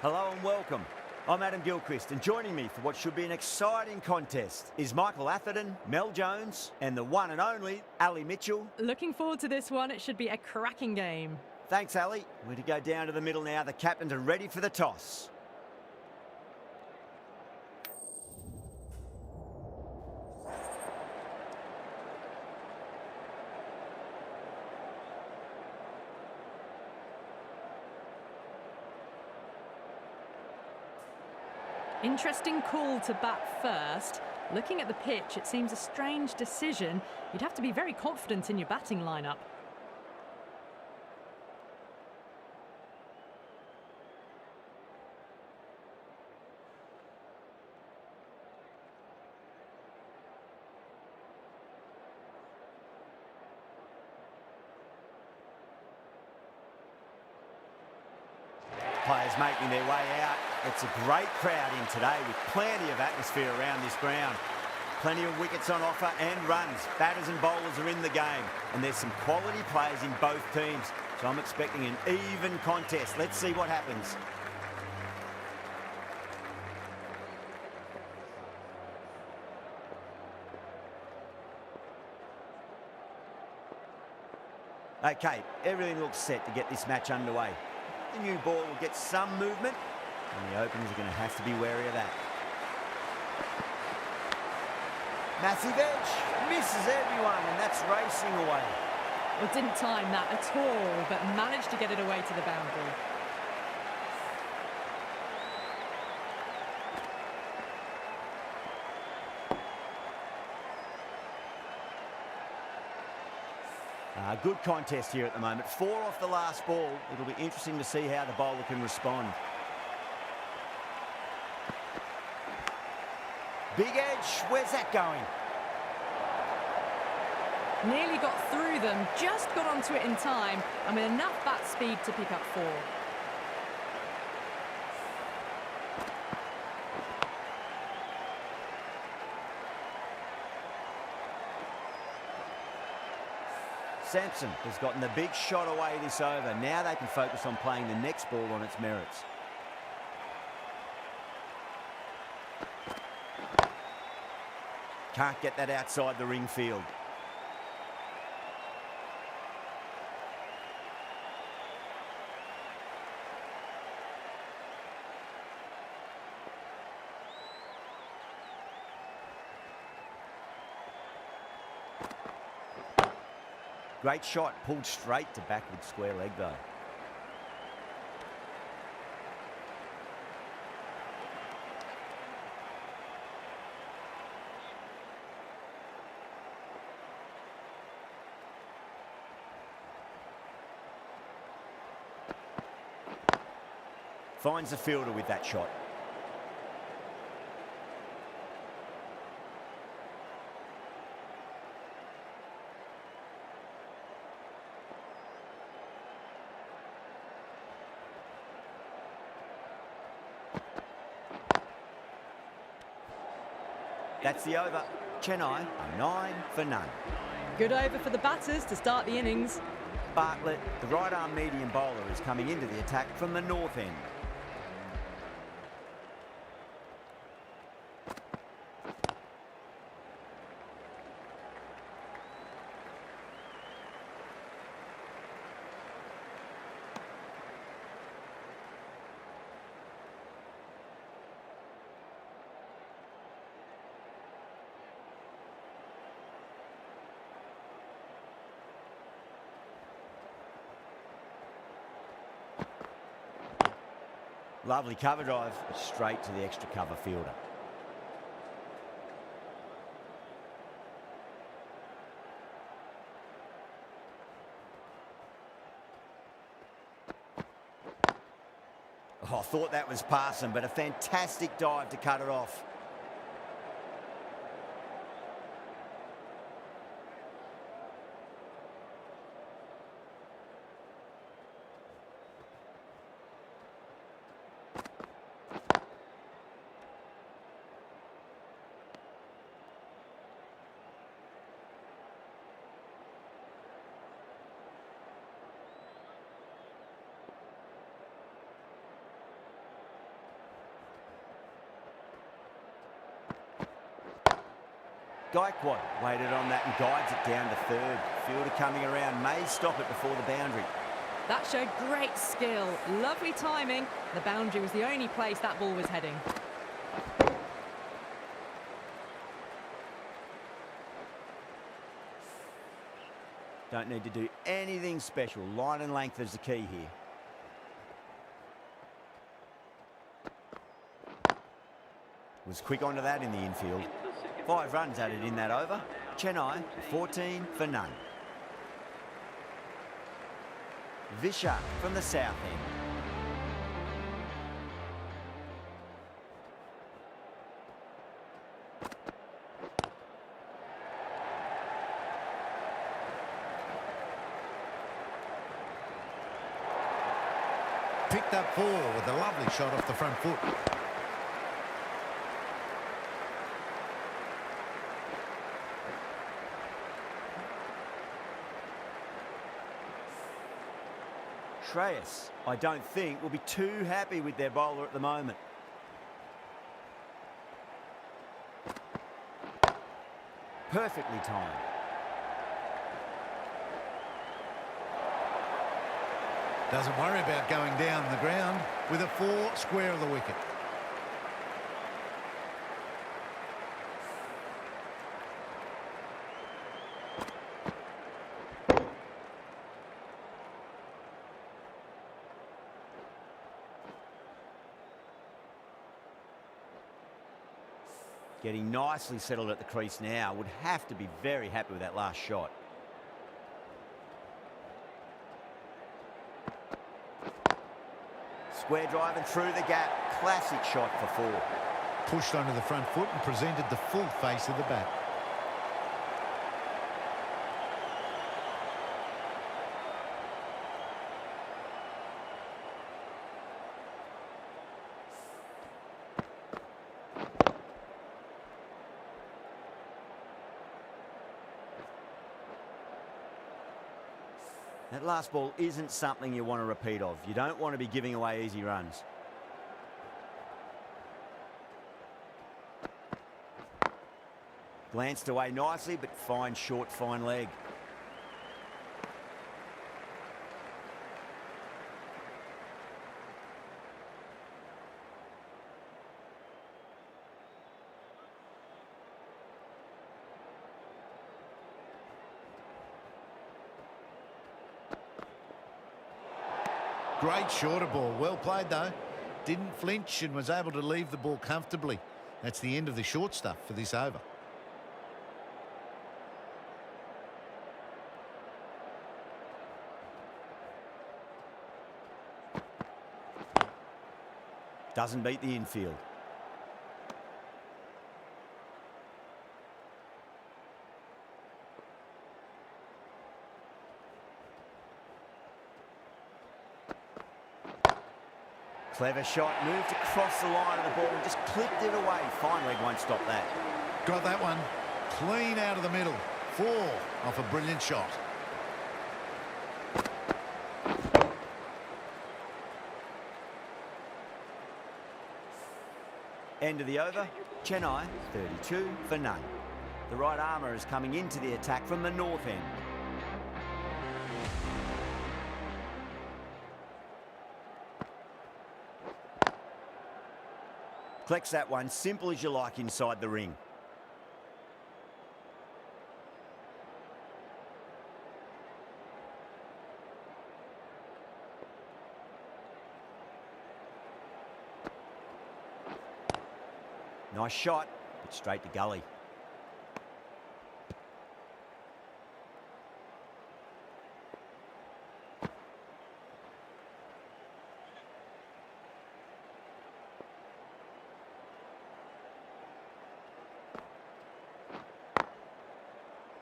Hello and welcome. I'm Adam Gilchrist, and joining me for what should be an exciting contest is Michael Atherton, Mel Jones, and the one and only Ali Mitchell. Looking forward to this one. It should be a cracking game. Thanks, Ali. We're to go down to the middle now. The captains are ready for the toss. Interesting call to bat first. Looking at the pitch, it seems a strange decision. You'd have to be very confident in your batting lineup. Players making their way out. It's a great crowd in today with plenty of atmosphere around this ground. Plenty of wickets on offer and runs. Batters and bowlers are in the game. And there's some quality players in both teams. So I'm expecting an even contest. Let's see what happens. Okay, everything looks set to get this match underway. The new ball will get some movement, and the openers are going to have to be wary of that. Massive edge, misses everyone, and that's racing away. Well, didn't time that at all, but managed to get it away to the boundary. Good contest here at the moment. 4 off the last ball. It'll be interesting to see how the bowler can respond. Big edge. Where's that going? Nearly got through them, just got onto it in time, and with enough bat speed to pick up 4. Sampson has gotten the big shot away this over. Now they can focus on playing the next ball on its merits. Can't get that outside the ring field. Great shot, pulled straight to backward square leg though. Finds the fielder with that shot. That's the over. Chennai are 9 for none. Good over for the batters to start the innings. Bartlett, the right-arm medium bowler, is coming into the attack from the north end. Lovely cover drive, straight to the extra cover fielder. Oh, I thought that was passing, but a fantastic dive to cut it off. Gaikwad waited on that and guides it down to third. Fielder coming around may stop it before the boundary. That showed great skill. Lovely timing. The boundary was the only place that ball was heading. Don't need to do anything special. Line and length is the key here. Was quick onto that in the infield. 5 runs added in that over. Chennai, 14 for none. Visha from the south end. Picked up 4 with a lovely shot off the front foot. Shreyas, I don't think, will be too happy with their bowler at the moment. Perfectly timed. Doesn't worry about going down the ground with a 4 square of the wicket. Getting nicely settled at the crease now. Would have to be very happy with that last shot. Square drive and through the gap. Classic shot for 4. Pushed onto the front foot and presented the full face of the bat. That last ball isn't something you want to repeat of. You don't want to be giving away easy runs. Glanced away nicely, but fine short, fine leg. Great shorter ball. Well played, though. Didn't flinch and was able to leave the ball comfortably. That's the end of the short stuff for this over. Doesn't beat the infield. Clever shot, moved across the line of the ball and just clipped it away. Fine leg won't stop that. Got that one. Clean out of the middle. 4 off a brilliant shot. End of the over. Chennai, 32 for none. The right armour is coming into the attack from the north end. Collects that one, simple as you like inside the ring. Nice shot, but straight to gully.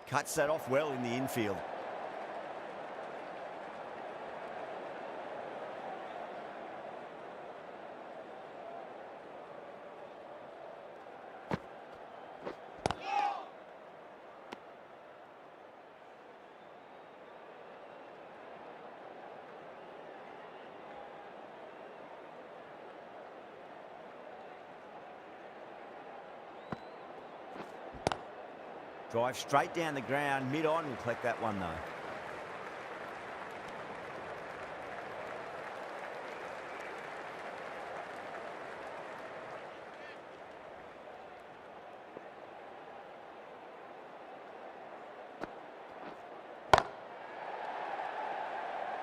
Cuts that off well in the infield. Drive straight down the ground. Mid-on will collect that one, though.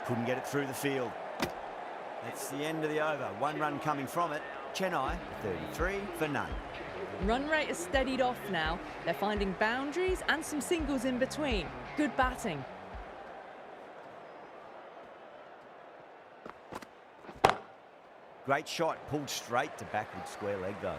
Couldn't get it through the field. That's the end of the over. 1 run coming from it. Chennai, 33 for none. Run rate has steadied off now. They're finding boundaries and some singles in between. Good batting. Great shot, pulled straight to backward square leg though.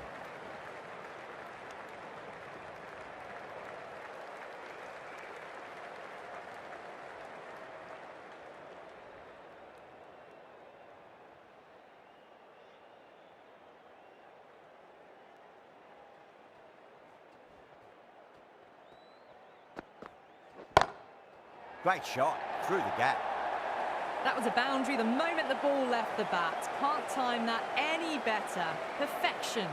Great shot, through the gap. That was a boundary the moment the ball left the bat. Can't time that any better. Perfection.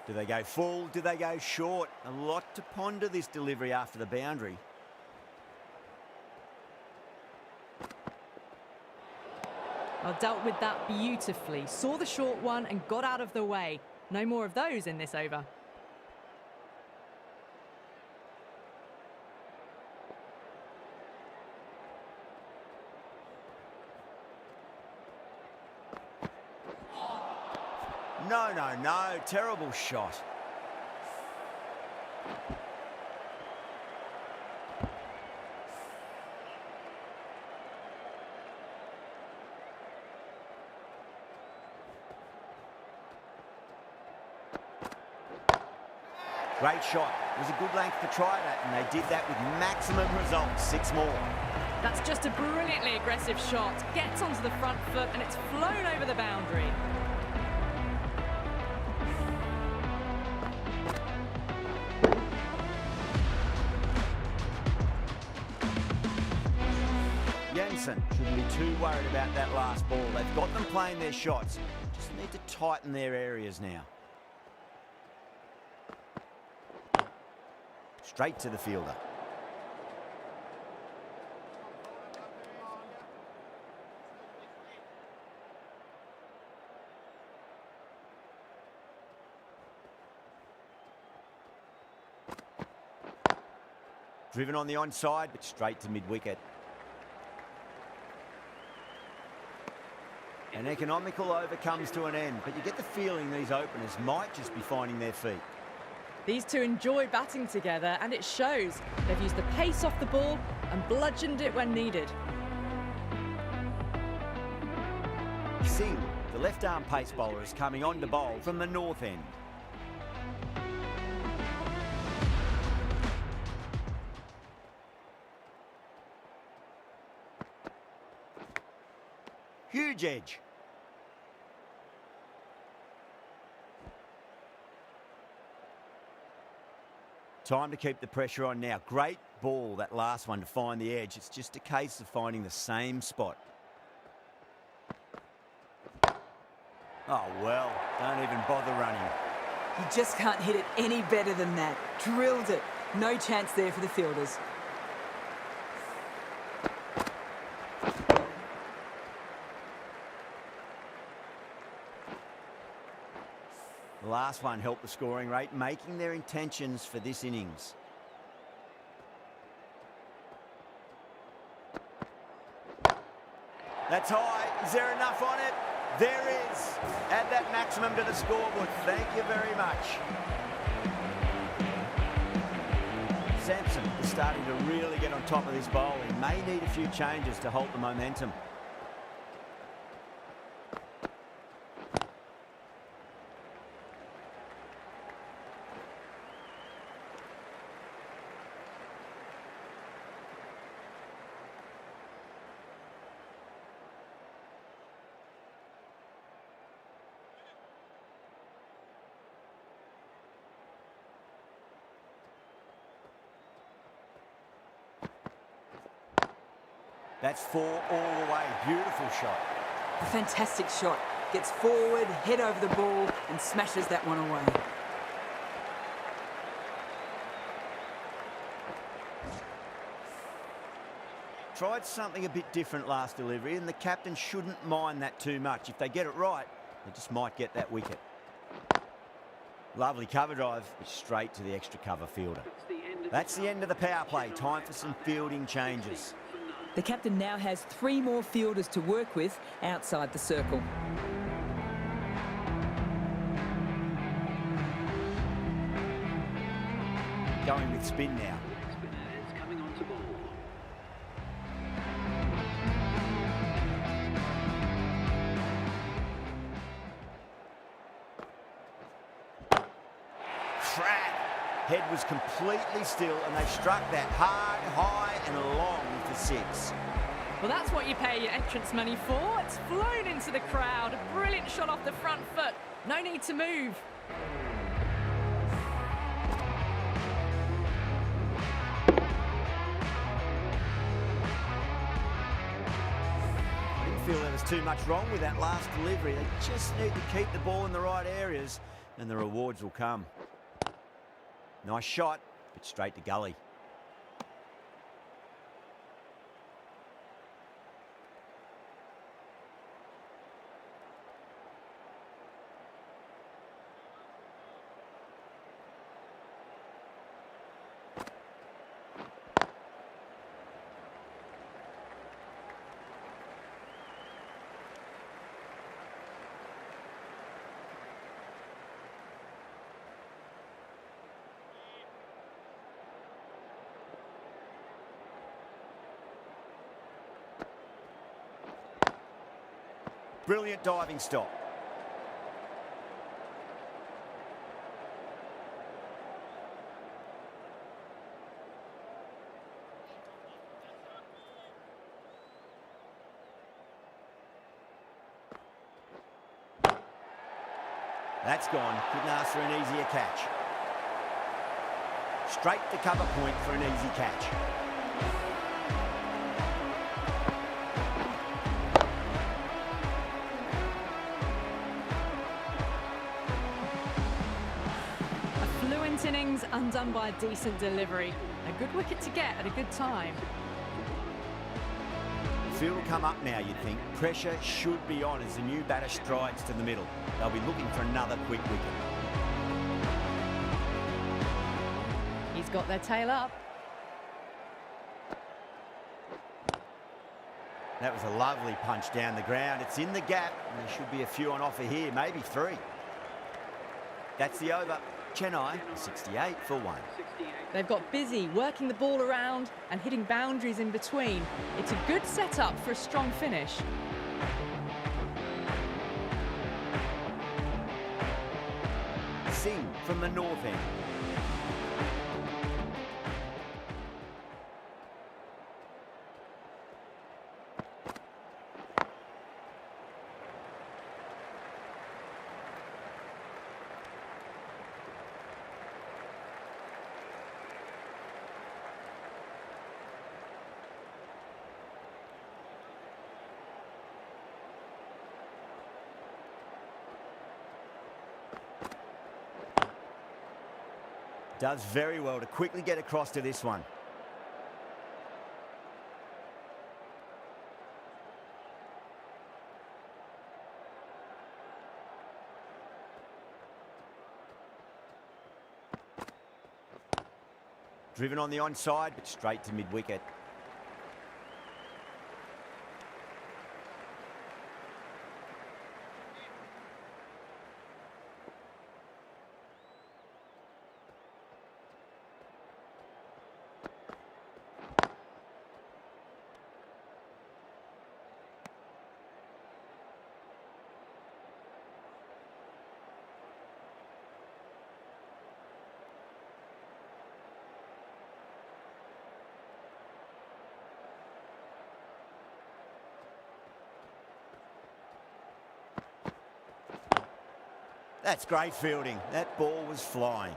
Do they go full? Do they go short? A lot to ponder this delivery after the boundary. Well, dealt with that beautifully. Saw the short one and got out of the way. No more of those in this over. No, no, no. Terrible shot. Great shot. It was a good length to try that, and they did that with maximum results. 6 more. That's just a brilliantly aggressive shot. Gets onto the front foot and it's flown over the boundary. Jensen shouldn't be too worried about that last ball. They've got them playing their shots. Just need to tighten their areas now. Straight to the fielder. Driven on the onside, but straight to mid-wicket. An economical over comes to an end, but you get the feeling these openers might just be finding their feet. These two enjoy batting together and it shows. They've used the pace off the ball and bludgeoned it when needed. Singh, the left-arm pace bowler, is coming on to bowl from the north end. Huge edge. Time to keep the pressure on now. Great ball, that last one, to find the edge. It's just a case of finding the same spot. Oh, well, don't even bother running. You just can't hit it any better than that. Drilled it. No chance there for the fielders. The last one helped the scoring rate, making their intentions for this innings. That's high. Is there enough on it? There is. Add that maximum to the scoreboard. Thank you very much. Sampson is starting to really get on top of this bowl. He may need a few changes to hold the momentum. That's 4 all the way. Beautiful shot. A fantastic shot. Gets forward, head over the ball and smashes that one away. Tried something a bit different last delivery, and the captain shouldn't mind that too much. If they get it right, they just might get that wicket. Lovely cover drive, but straight to the extra cover fielder. That's the end of the power play. Time for some fielding changes. The captain now has 3 more fielders to work with outside the circle. Going with spin now. Head was completely still and they struck that hard, high and long for 6. Well, that's what you pay your entrance money for. It's flown into the crowd. A brilliant shot off the front foot. No need to move. I didn't feel there was too much wrong with that last delivery. They just need to keep the ball in the right areas and the rewards will come. Nice shot, but straight to gully. Brilliant diving stop. That's gone. Couldn't ask for an easier catch. Straight to cover point for an easy catch. Innings undone by a decent delivery. A good wicket to get at a good time. Field will come up now, you'd think. Pressure should be on as the new batter strides to the middle. They'll be looking for another quick wicket. He's got their tail up. That was a lovely punch down the ground. It's in the gap, and there should be a few on offer here, maybe 3. That's the over. Chennai, 68 for 1. They've got busy working the ball around and hitting boundaries in between. It's a good setup for a strong finish. Singh from the north end. Does very well to quickly get across to this one. Driven on the onside, but straight to mid-wicket. That's great fielding. That ball was flying.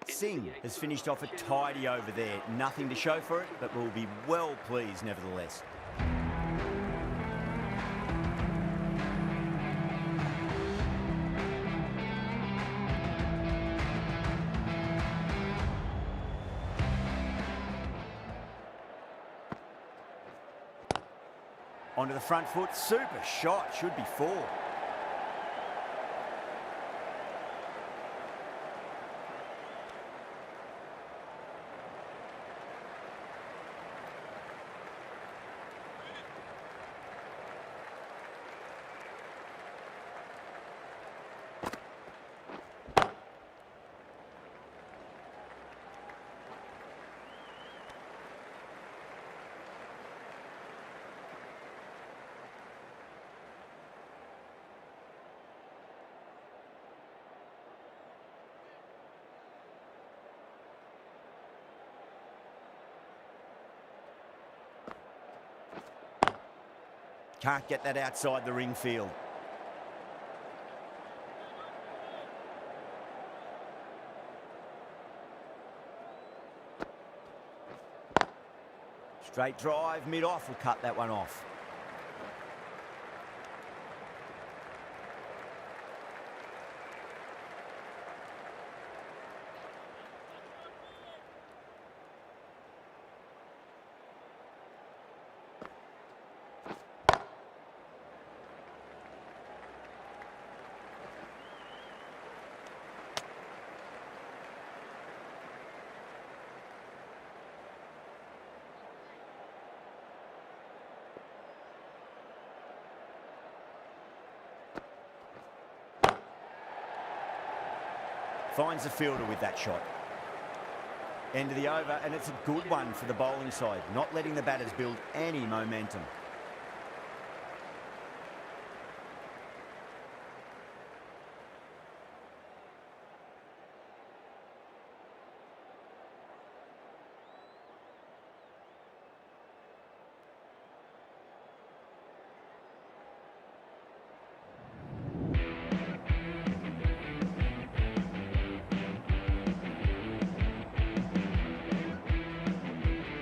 Singh has finished off a tidy over there. Nothing to show for it, but will be well pleased nevertheless. Onto the front foot, super shot, should be 4. Can't get that outside the ring field. Straight drive, mid-off will cut that one off. Finds the fielder with that shot. End of the over, and it's a good one for the bowling side, not letting the batters build any momentum.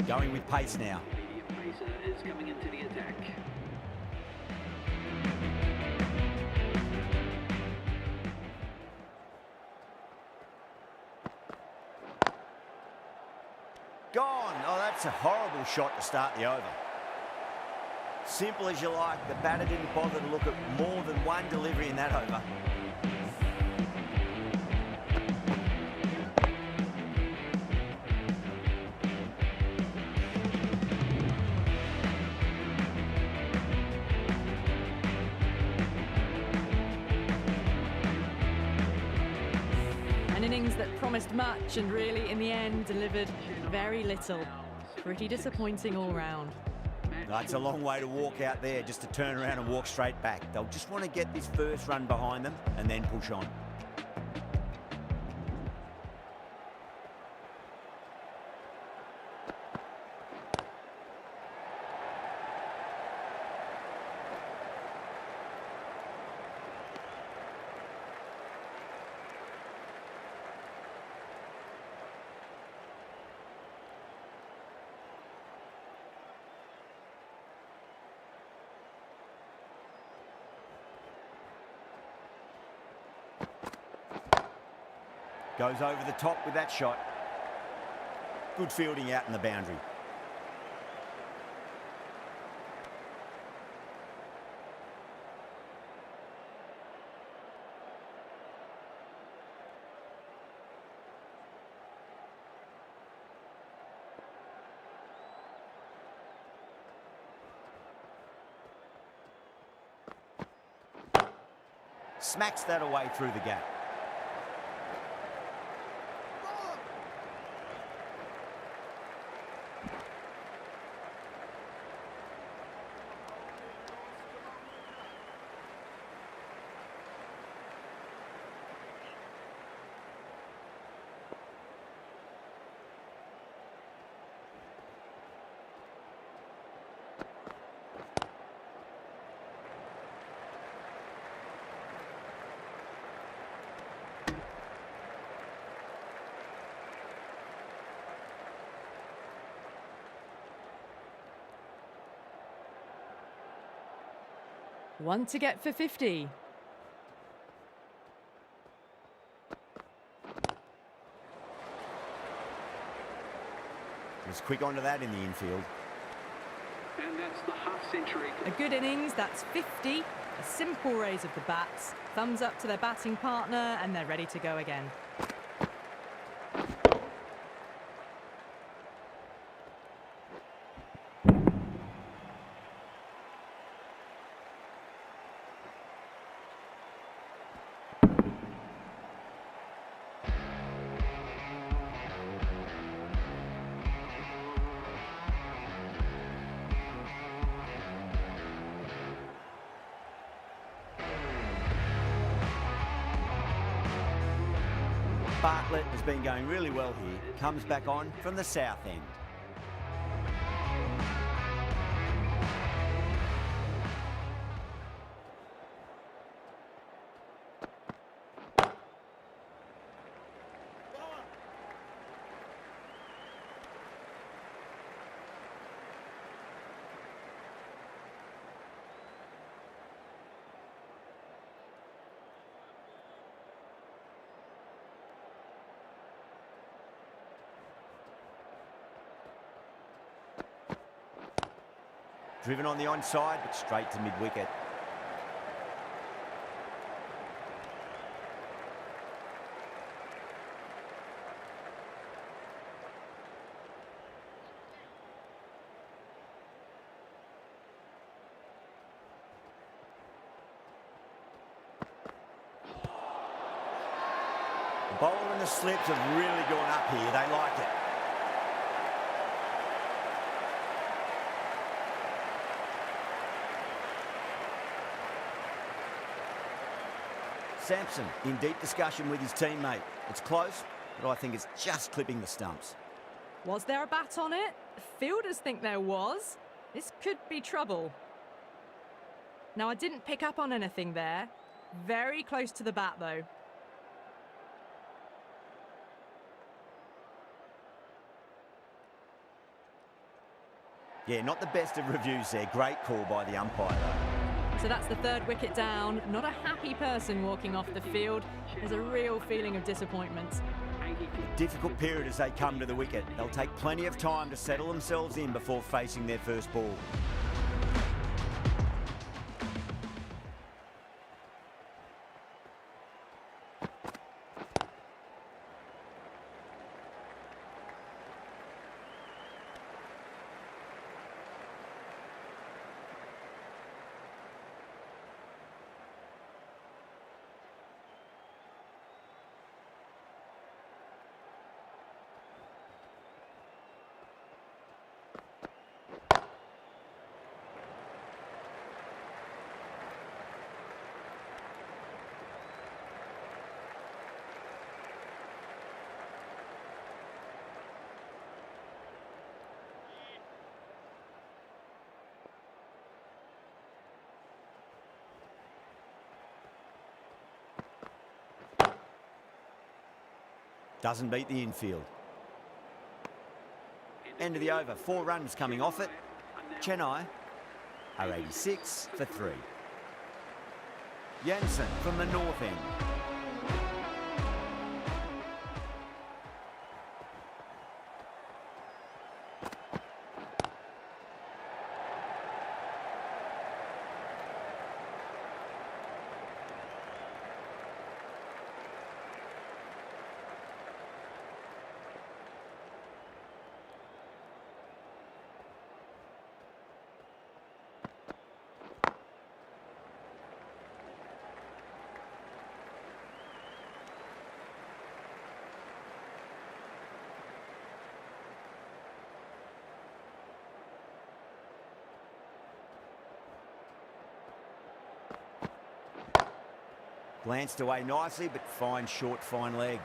Going with pace now. Pacer is coming into the attack. Gone. Oh, that's a horrible shot to start the over. Simple as you like, the batter didn't bother to look at more than one delivery in that over. An innings that promised much and really, in the end, delivered very little. Pretty disappointing all round. That's a long way to walk out there just to turn around and walk straight back. They'll just want to get this first run behind them and then push on. Goes over the top with that shot. Good fielding out in the boundary. Smacks that away through the gap. One to get for 50. Was quick onto that in the infield. And that's the half century. A good innings, that's 50. A simple raise of the bats. Thumbs up to their batting partner, and they're ready to go again. Bartlett has been going really well here. Comes back on from the south end. Driven on the onside, but straight to mid-wicket. The bowler and the slips have really gone up here. They like it. Sampson in deep discussion with his teammate. It's close, but I think it's just clipping the stumps. Was there a bat on it? Fielders think there was. This could be trouble. Now, I didn't pick up on anything there. Very close to the bat, though. Yeah, not the best of reviews there. Great call by the umpire, though. So that's the third wicket down. Not a happy person walking off the field. There's a real feeling of disappointment. A difficult period as they come to the wicket. They'll take plenty of time to settle themselves in before facing their first ball. Doesn't beat the infield. End of the over. 4 runs coming off it. Chennai are 86 for 3. Jansen from the north end. Glanced away nicely, but fine short, fine leg.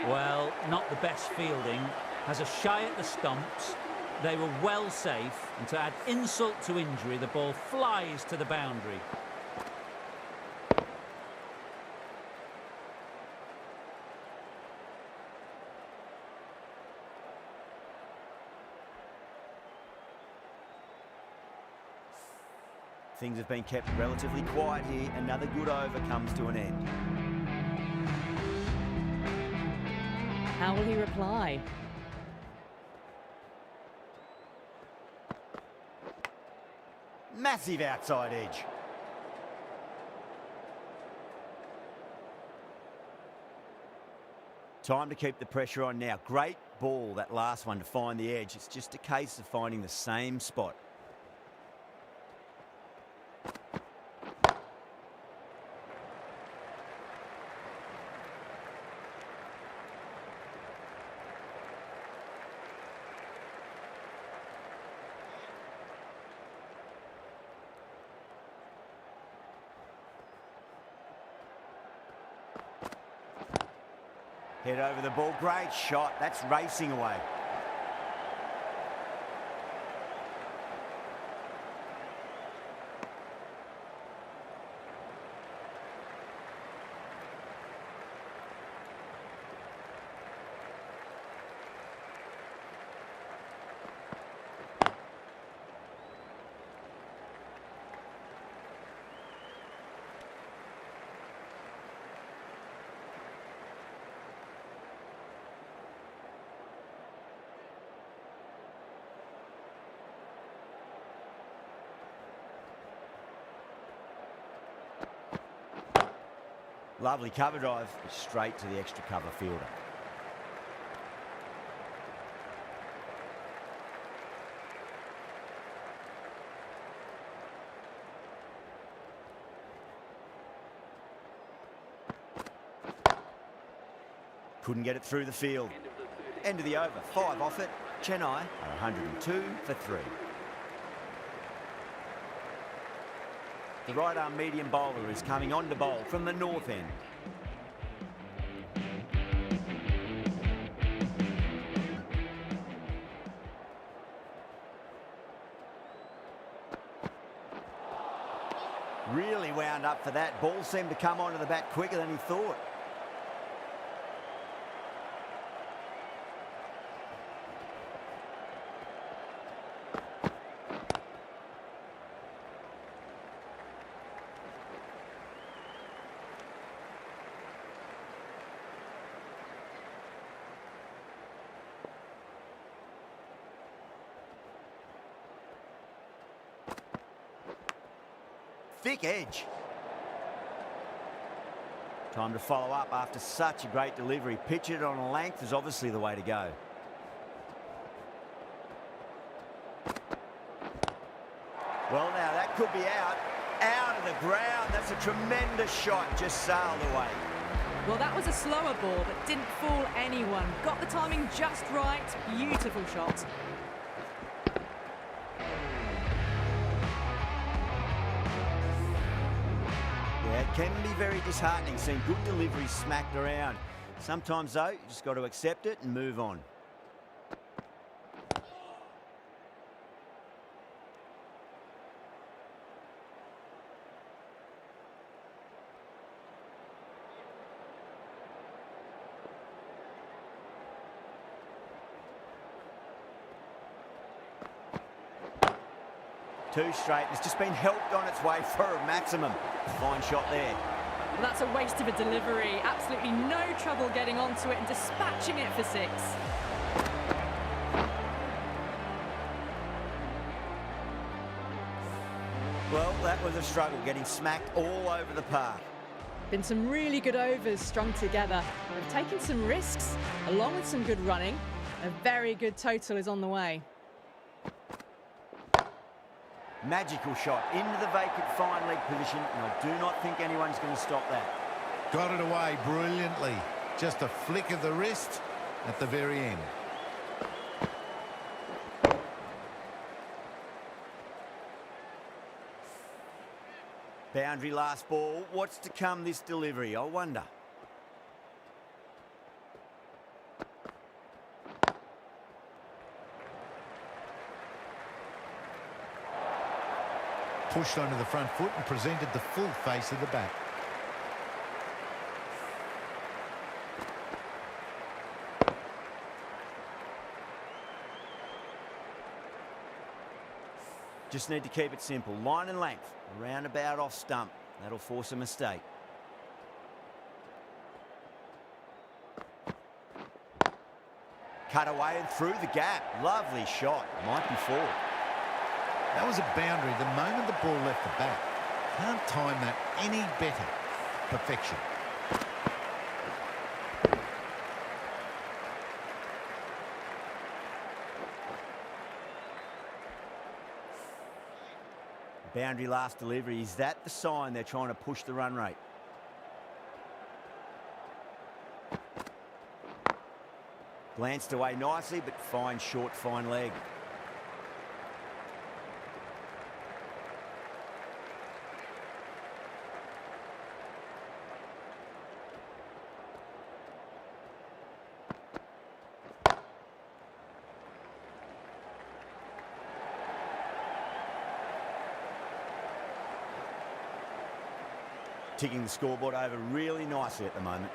Well, not the best fielding. Has a shy at the stumps. They were well safe, and to add insult to injury, the ball flies to the boundary. Things have been kept relatively quiet here. Another good over comes to an end. How will he reply? Massive outside edge. Time to keep the pressure on now. Great ball, that last one, to find the edge. It's just a case of finding the same spot. Head over the ball. Great shot. That's racing away. Lovely cover drive, straight to the extra cover fielder. Couldn't get it through the field. End of the over. 5 off it. Chennai are 102 for 3. The right arm medium bowler is coming on to bowl from the north end. Really wound up for that. Ball seemed to come onto the bat quicker than he thought. Thick edge. Time to follow up after such a great delivery. Pitch it on a length is obviously the way to go. Well, now that could be out. Out of the ground. That's a tremendous shot. Just sailed away. Well, that was a slower ball, but didn't fool anyone. Got the timing just right. Beautiful shot. Yeah, it can be very disheartening seeing good deliveries smacked around. Sometimes, though, you just got to accept it and move on. Two straight. It's just been helped on its way for a maximum. Fine shot there. Well, that's a waste of a delivery. Absolutely no trouble getting onto it and dispatching it for 6. Well, that was a struggle, getting smacked all over the park. Been some really good overs strung together. They've taken some risks, along with some good running. A very good total is on the way. Magical shot into the vacant fine leg position, and I do not think anyone's going to stop that. Got it away brilliantly. Just a flick of the wrist at the very end. Boundary last ball. What's to come this delivery, I wonder? pushed onto the front foot and presented the full face of the bat. Just need to keep it simple. Line and length. Roundabout off stump. That'll force a mistake. Cut away and through the gap. Lovely shot. Might be four. That was a boundary the moment the ball left the bat. Can't time that any better. Perfection. Boundary last delivery. Is that the sign they're trying to push the run rate? Glanced away nicely, but fine short, fine leg. Ticking the scoreboard over really nicely at the moment.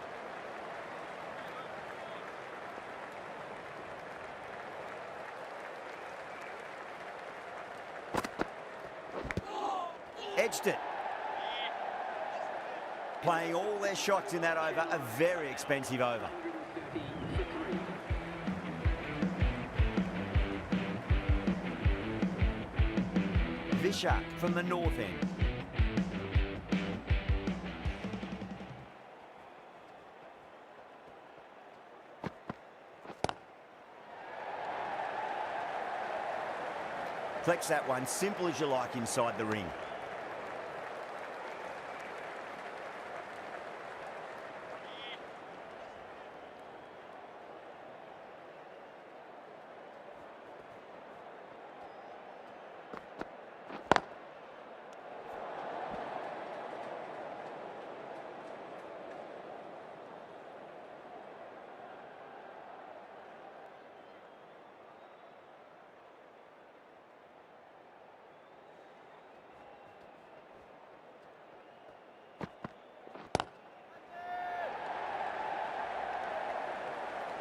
Edged it. Playing all their shots in that over, a very expensive over. Vishak from the north end. Flex that one, simple as you like inside the ring.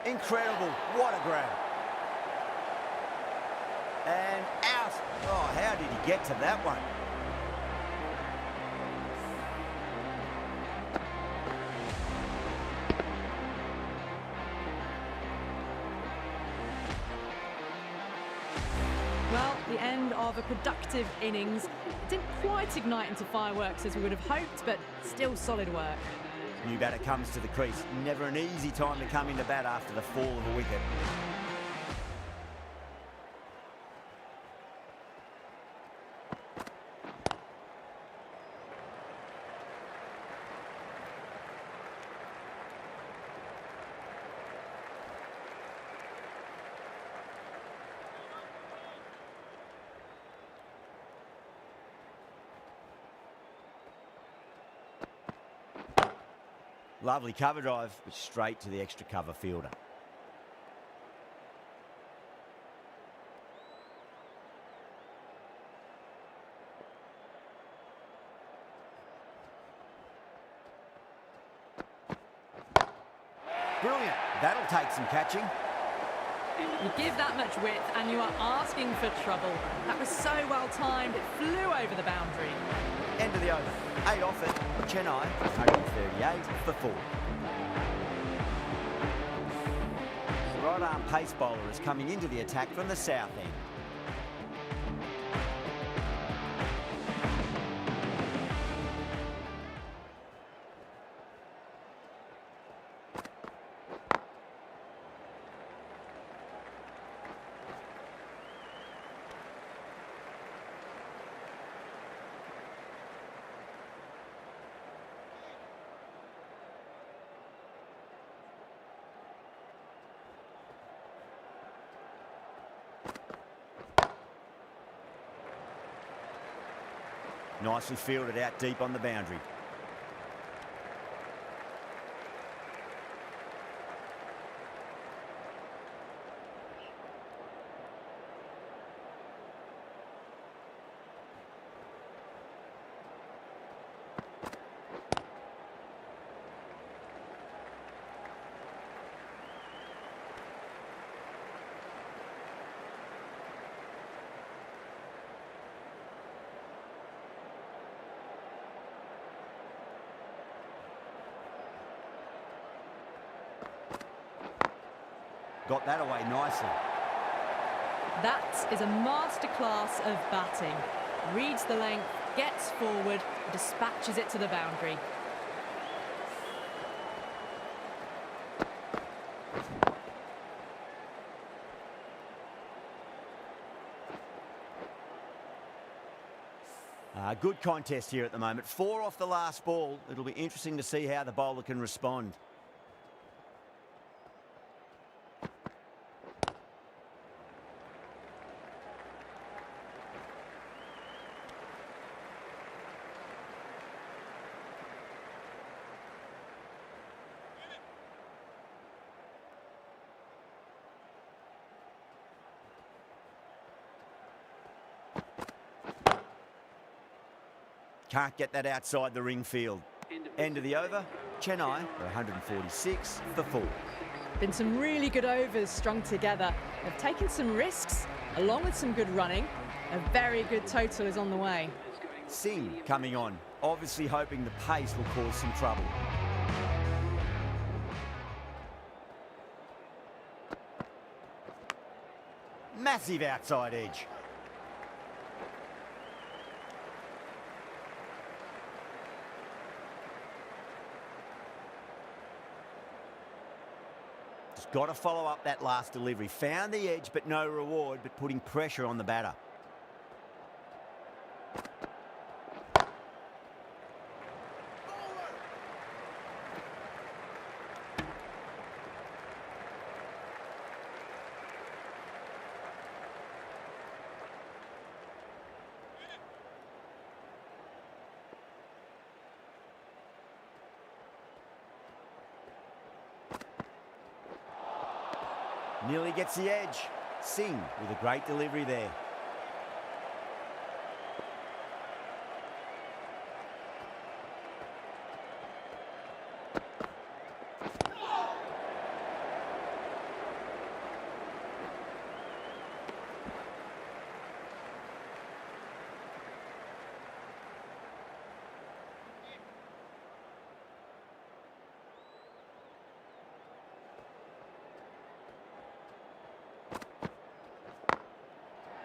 Incredible, what a grab. And out. Oh, how did he get to that one? Well, the end of a productive innings. It didn't quite ignite into fireworks as we would have hoped, but still solid work. New batter comes to the crease. Never an easy time to come into bat after the fall of a wicket. Lovely cover drive, but straight to the extra cover fielder. Brilliant. That'll take some catching. You give that much width and you are asking for trouble. That was so well timed, it flew over the boundary. End of the over. 8 off it. Chennai, 138 for 4. The right arm pace bowler is coming into the attack from the south end. Nicely fielded out deep on the boundary. Got that away nicely. That is a masterclass of batting. Reads the length, gets forward, dispatches it to the boundary. Good contest here at the moment. 4 off the last ball. It'll be interesting to see how the bowler can respond. Can't get that outside the ring field. End of the over. Chennai are 146 for 4. Been some really good overs strung together. They've taken some risks, along with some good running. A very good total is on the way. Singh coming on, obviously hoping the pace will cause some trouble. Massive outside edge. Got to follow up that last delivery. Found the edge, but no reward, but putting pressure on the batter. Nearly gets the edge. Singh with a great delivery there.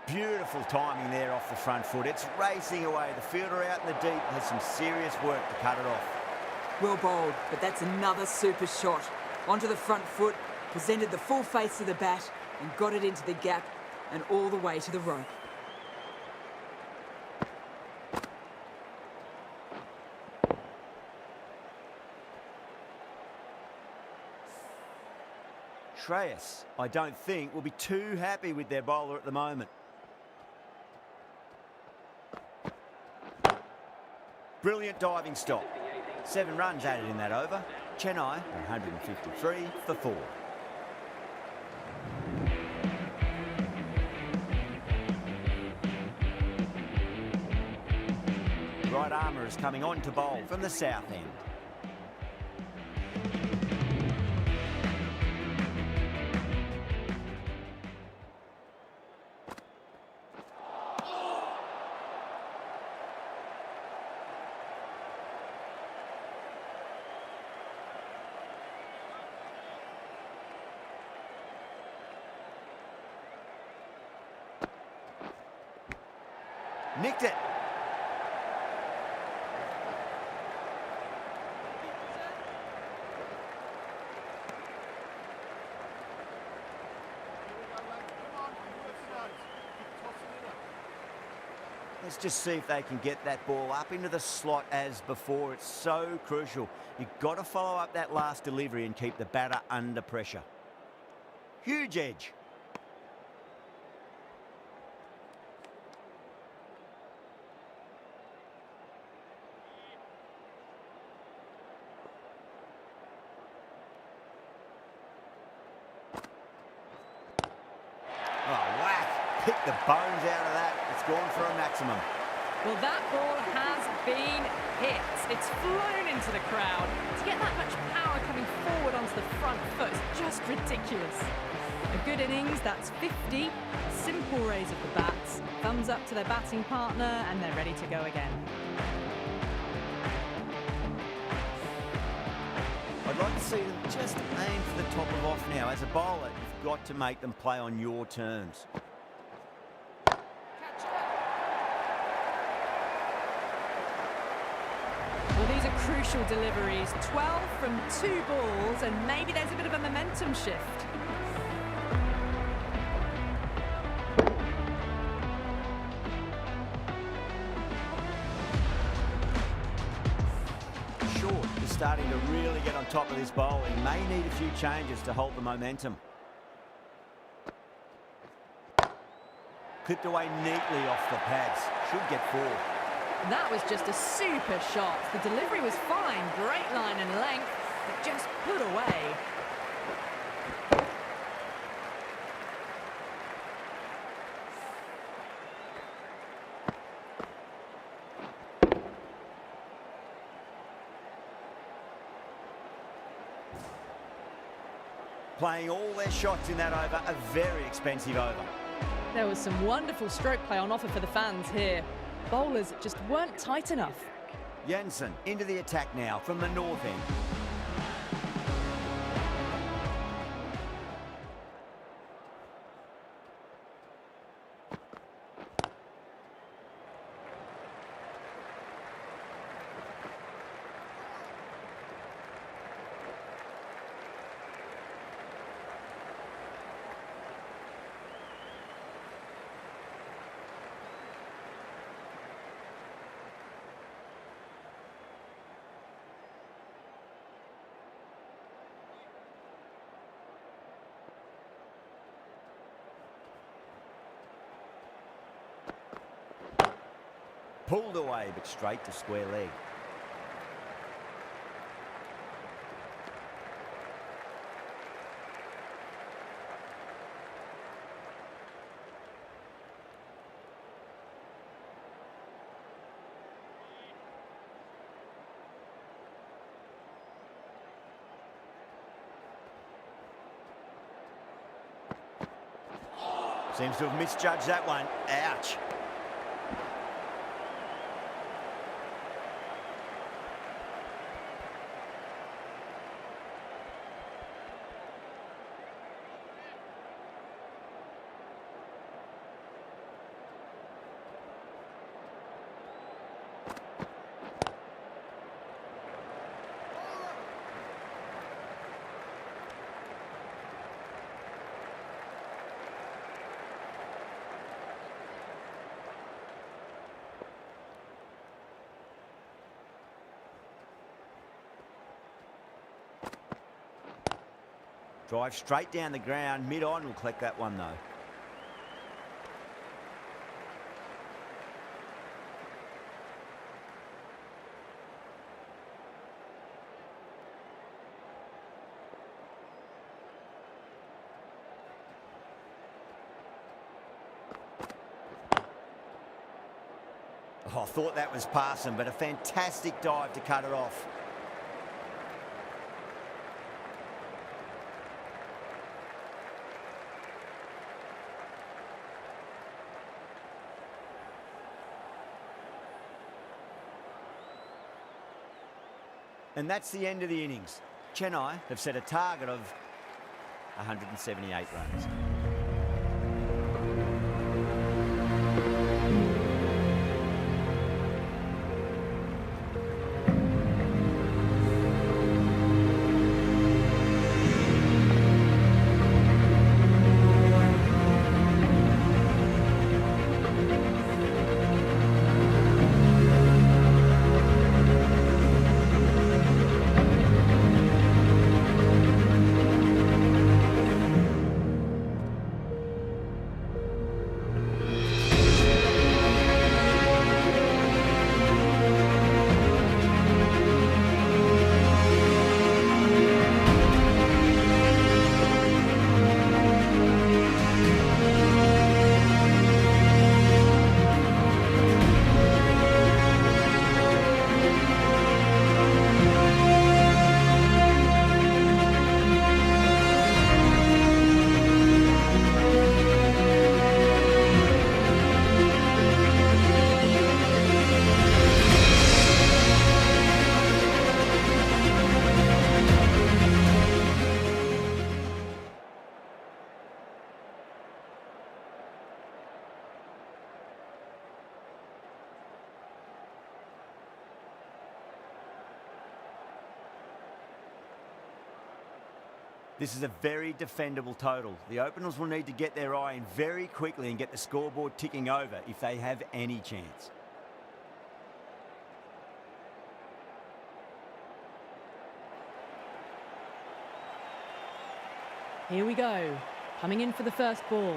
Beautiful timing there off the front foot. It's racing away. The fielder out in the deep has some serious work to cut it off. Well bowled, but that's another super shot. Onto the front foot, presented the full face of the bat and got it into the gap and all the way to the rope. Shreyas, I don't think, will be too happy with their bowler at the moment. Brilliant diving stop. 7 runs added in that over. Chennai 153 for 4. Right armour is coming on to bowl from the south end. Nicked it. Let's just see if they can get that ball up into the slot as before. It's so crucial. You've got to follow up that last delivery and keep the batter under pressure. Huge edge. Oh, whack. Pick the bones out of that. It's gone for a maximum. Well, that ball has been hit. It's flown into the crowd. To get that much power coming forward onto the front foot is just ridiculous. A good innings, that's 50. Simple raise of the bats. Thumbs up to their batting partner, and they're ready to go again. I'd like to see them just aim for the top of off now. As a bowler, you've got to make them play on your terms. Well, these are crucial deliveries. 12 from 2 balls, and maybe there's a bit of a momentum shift. Short is starting to really get on top of this bowl. He may need a few changes to hold the momentum. Clipped away neatly off the pads. Should get 4. That was just a super shot. The delivery was fine, great line and length, but just put away. Playing all their shots in that over, a very expensive over. There was some wonderful stroke play on offer for the fans here. Bowlers just weren't tight enough. Jensen into the attack now from the north end. Pulled away, but straight to square leg. Seems to have misjudged that one. Ouch. Drive straight down the ground, mid-on will collect that one though. Oh, I thought that was passing, but a fantastic dive to cut it off. And that's the end of the innings. Chennai have set a target of 178 runs. This is a very defendable total. The openers will need to get their eye in very quickly and get the scoreboard ticking over if they have any chance. Here we go. Coming in for the first ball.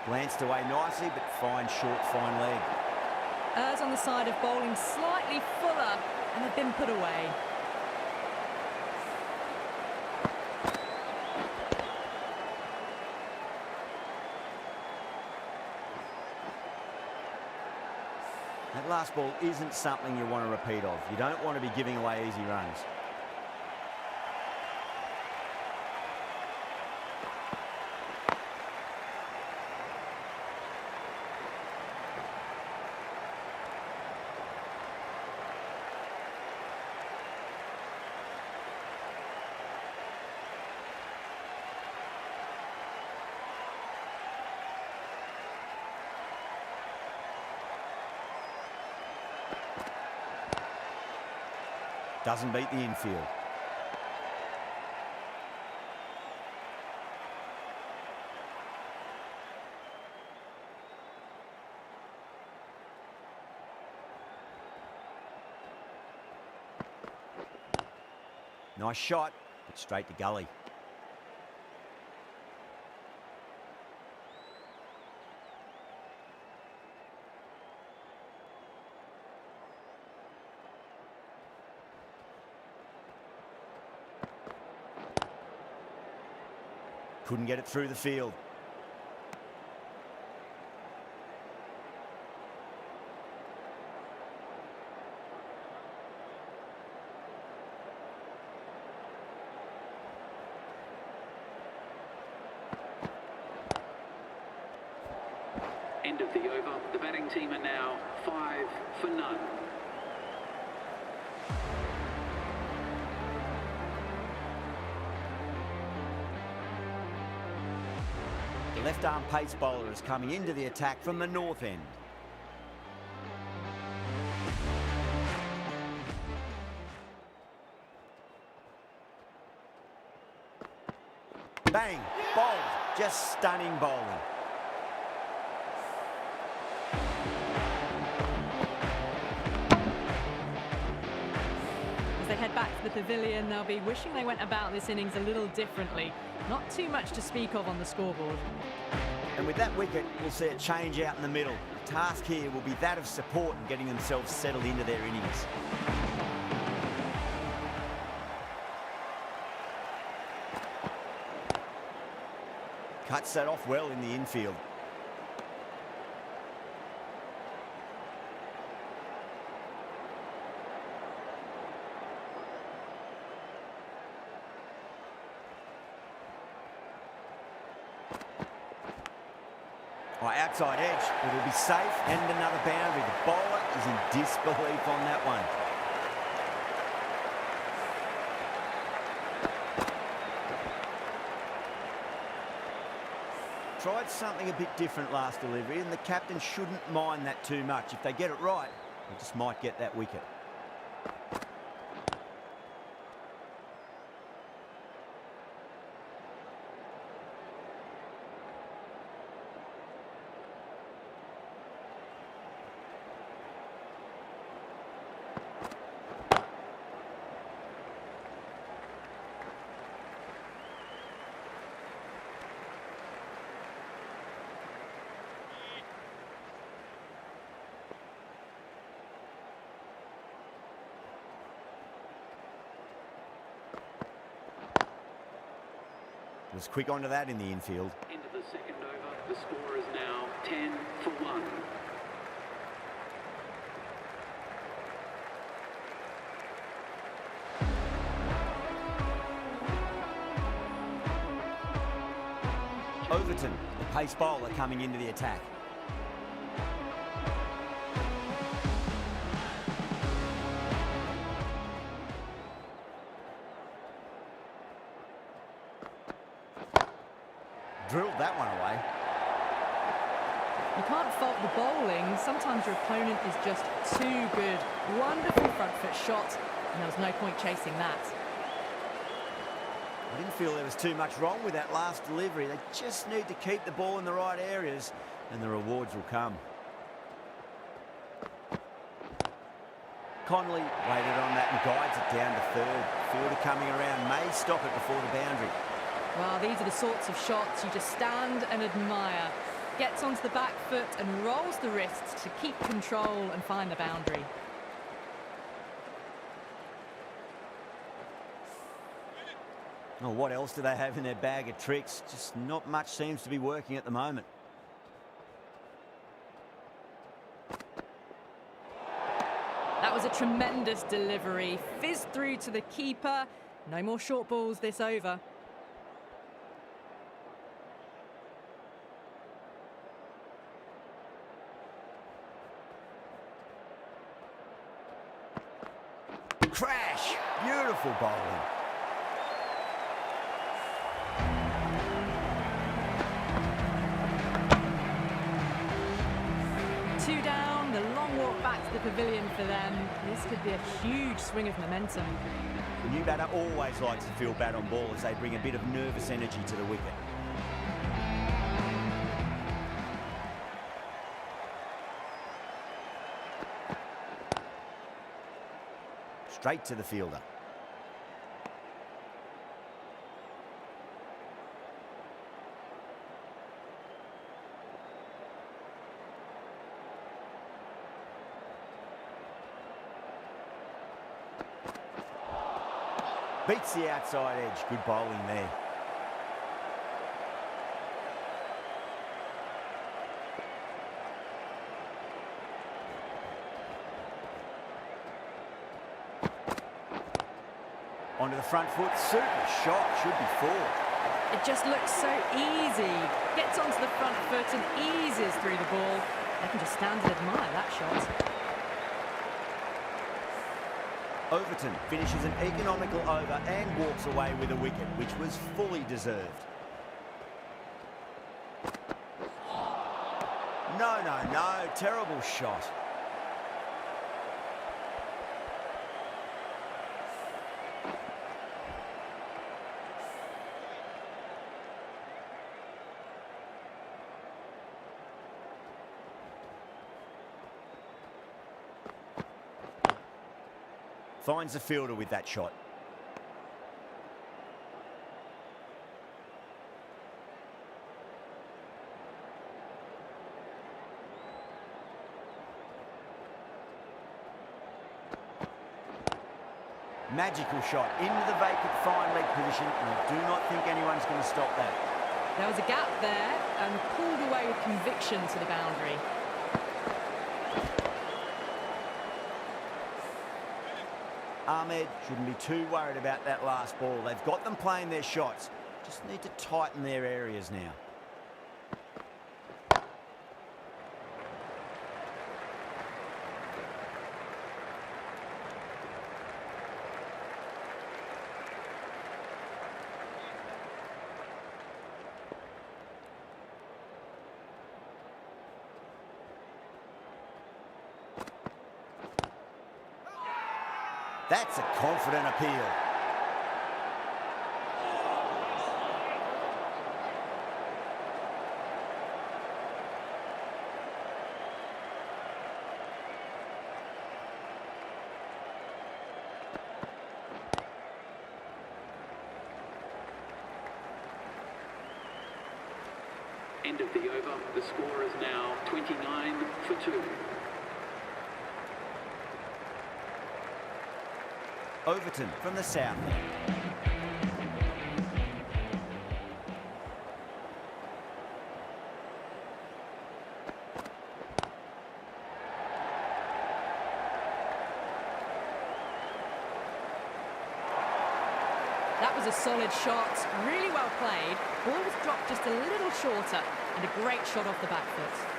Glanced away nicely, but fine short, fine leg. Errs on the side of bowling slightly fuller, and they've been put away. That last ball isn't something you want to repeat of. You don't want to be giving away easy runs. Doesn't beat the infield. Nice shot, but straight to gully. Couldn't get it through the field. End of the over. The batting team are now 5 for none. The left-arm pace bowler is coming into the attack from the north end. Bang! Bowled. Just stunning bowling. As they head back to the pavilion, they'll be wishing they went about this innings a little differently. Not too much to speak of on the scoreboard. And with that wicket, we'll see a change out in the middle. The task here will be that of support and getting themselves settled into their innings. Cuts that off well in the infield. Outside edge, it'll be safe and another boundary. The bowler is in disbelief on that one. Tried something a bit different last delivery, and the captain shouldn't mind that too much. If they get it right, they just might get that wicket. Was quick onto that in the infield. Into the second over. The score is now 10 for 1. Overton, the pace bowler, coming into the attack. Drilled that one away. You can't fault the bowling. Sometimes your opponent is just too good. Wonderful front foot shot, and there was no point chasing that. I didn't feel there was too much wrong with that last delivery. They just need to keep the ball in the right areas, and the rewards will come. Conley waited on that and guides it down to third. Fielder coming around may stop it before the boundary. Well, these are the sorts of shots you just stand and admire. Gets onto the back foot and rolls the wrists to keep control and find the boundary. Oh, what else do they have in their bag of tricks? Just not much seems to be working at the moment. That was a tremendous delivery. Fizzed through to the keeper. No more short balls this over. Crash! Beautiful bowling. Two down, the long walk back to the pavilion for them. This could be a huge swing of momentum. The new batter always likes to feel bat on ball as they bring a bit of nervous energy to the wicket. Straight to the fielder. Beats the outside edge. Good bowling there. Onto the front foot. Super shot. Should be four. It just looks so easy. Gets onto the front foot and eases through the ball. I can just stand and admire that shot. Overton finishes an economical over and walks away with a wicket, which was fully deserved. No, no, no. Terrible shot. Finds the fielder with that shot. Magical shot into the vacant fine leg position, and I do not think anyone's going to stop that. There was a gap there and pulled away with conviction to the boundary. Ahmed shouldn't be too worried about that last ball. They've got them playing their shots. Just need to tighten their areas now. That's a confident appeal. End of the over. The score is now 29 for 2. Overton from the south. That was a solid shot, really well played. Ball was dropped just a little shorter and a great shot off the back foot.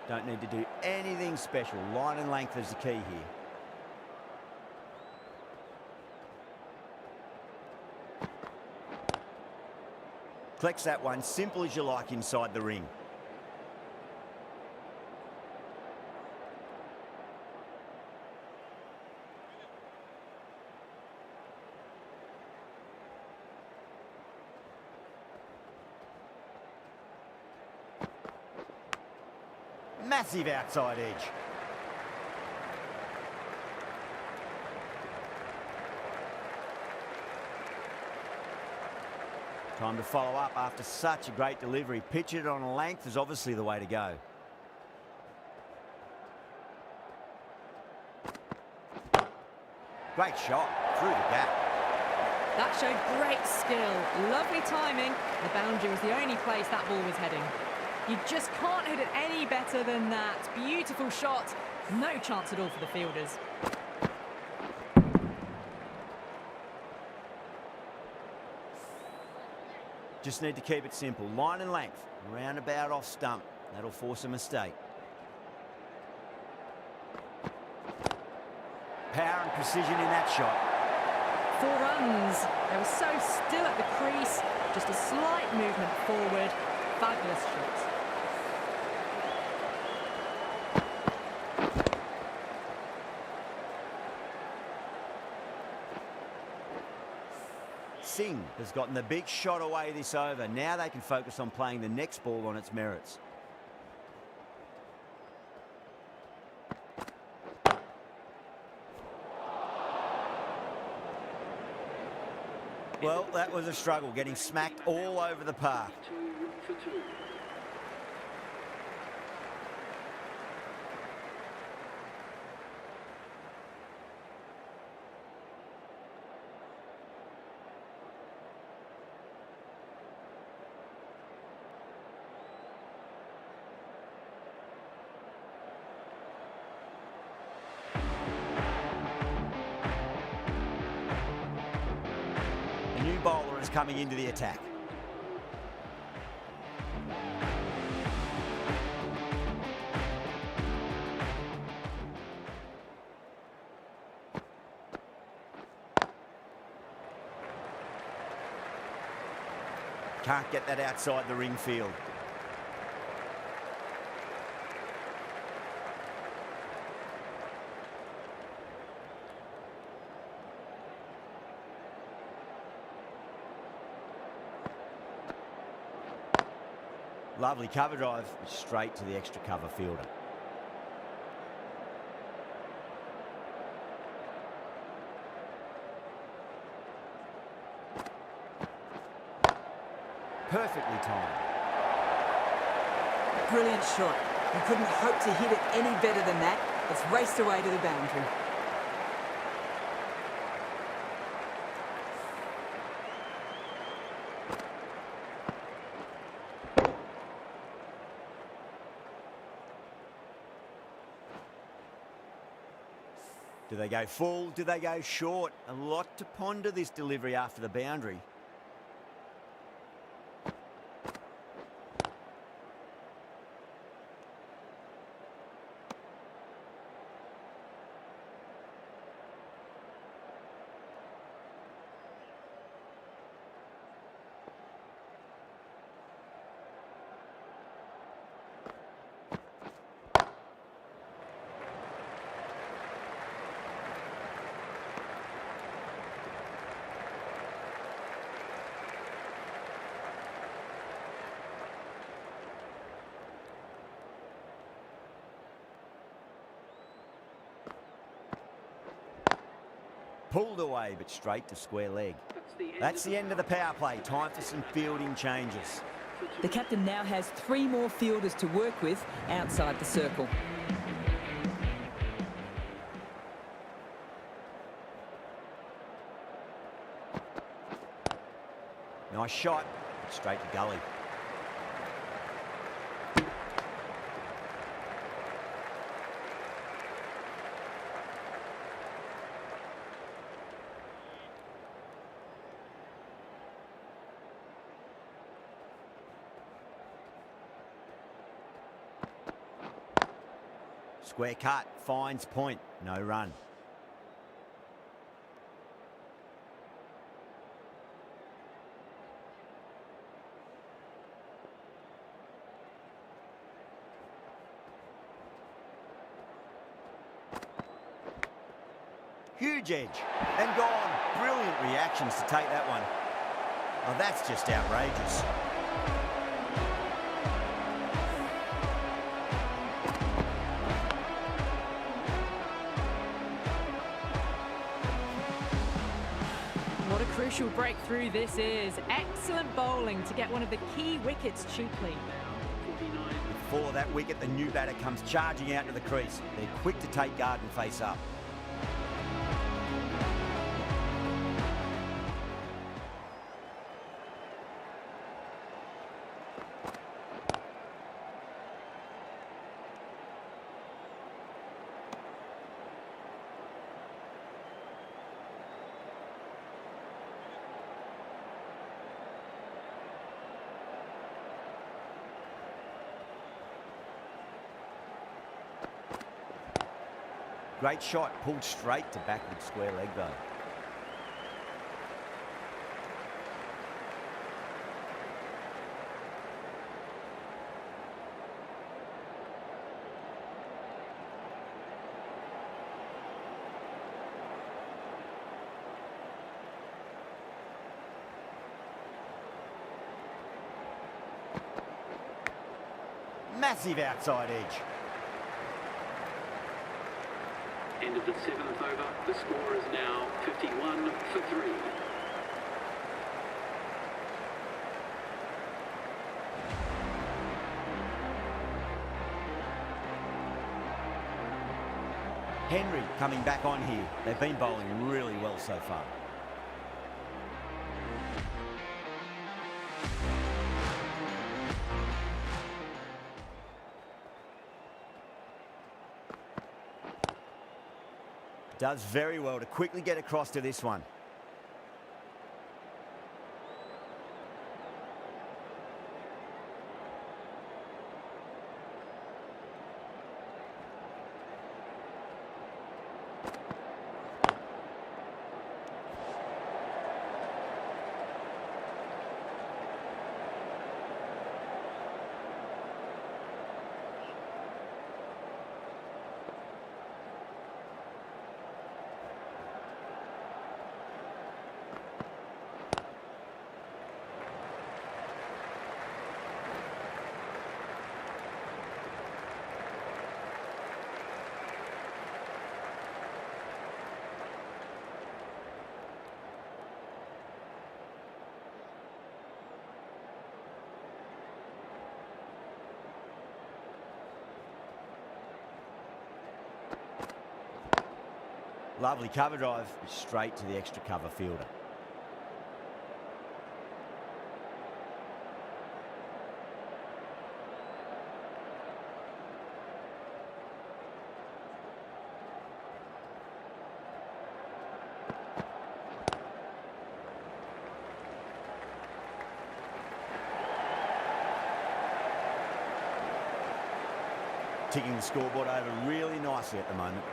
Don't need to do anything special. Line and length is the key here. Collects that one, simple as you like inside the ring. Massive outside edge. Time to follow up after such a great delivery. Pitch it on a length is obviously the way to go. Great shot through the gap. That showed great skill, lovely timing. The boundary was the only place that ball was heading. You just can't hit it any better than that. Beautiful shot, no chance at all for the fielders. Just need to keep it simple. Line and length, roundabout off stump. That'll force a mistake. Power and precision in that shot. 4 runs. They were so still at the crease. Just a slight movement forward. Fabulous shot. Singh has gotten the big shot away this over. Now they can focus on playing the next ball on its merits. Well, that was a struggle, getting smacked all over the park. 2 for 2. The new bowler is coming into the attack. Can't get that outside the ring field. Lovely cover drive, straight to the extra cover fielder. Perfectly timed. Brilliant shot. You couldn't hope to hit it any better than that. It's raced away to the boundary. Do they go full? Do they go short? A lot to ponder this delivery after the boundary. Pulled away, but straight to square leg. That's the end of the power play. Time for some fielding changes. The captain now has 3 more fielders to work with outside the circle. Nice shot, but straight to gully. Square cut, finds point, no run. Huge edge. And gone. Brilliant reactions to take that one. Oh, that's just outrageous. What a crucial breakthrough this is. Excellent bowling to get one of the key wickets cheaply. Before that wicket, the new batter comes charging out to the crease. They're quick to take guard and face up. Great shot, pulled straight to backward square leg though. Massive outside edge. End of the 7th over. The score is now 51 for 3. Henry coming back on here. They've been bowling really well so far. Does very well to quickly get across to this one. Lovely cover drive, straight to the extra cover fielder. Ticking the scoreboard over really nicely at the moment.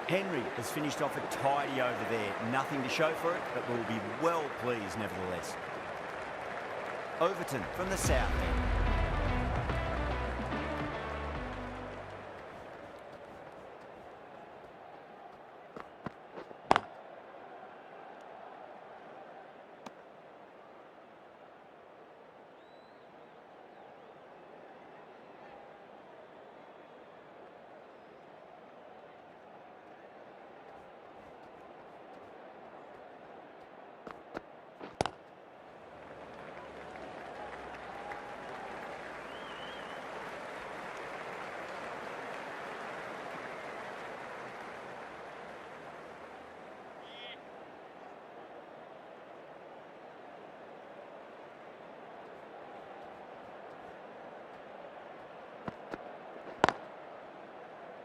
Henry has finished off a tidy over there. Nothing to show for it, but will be well pleased nevertheless. Overton from the south end.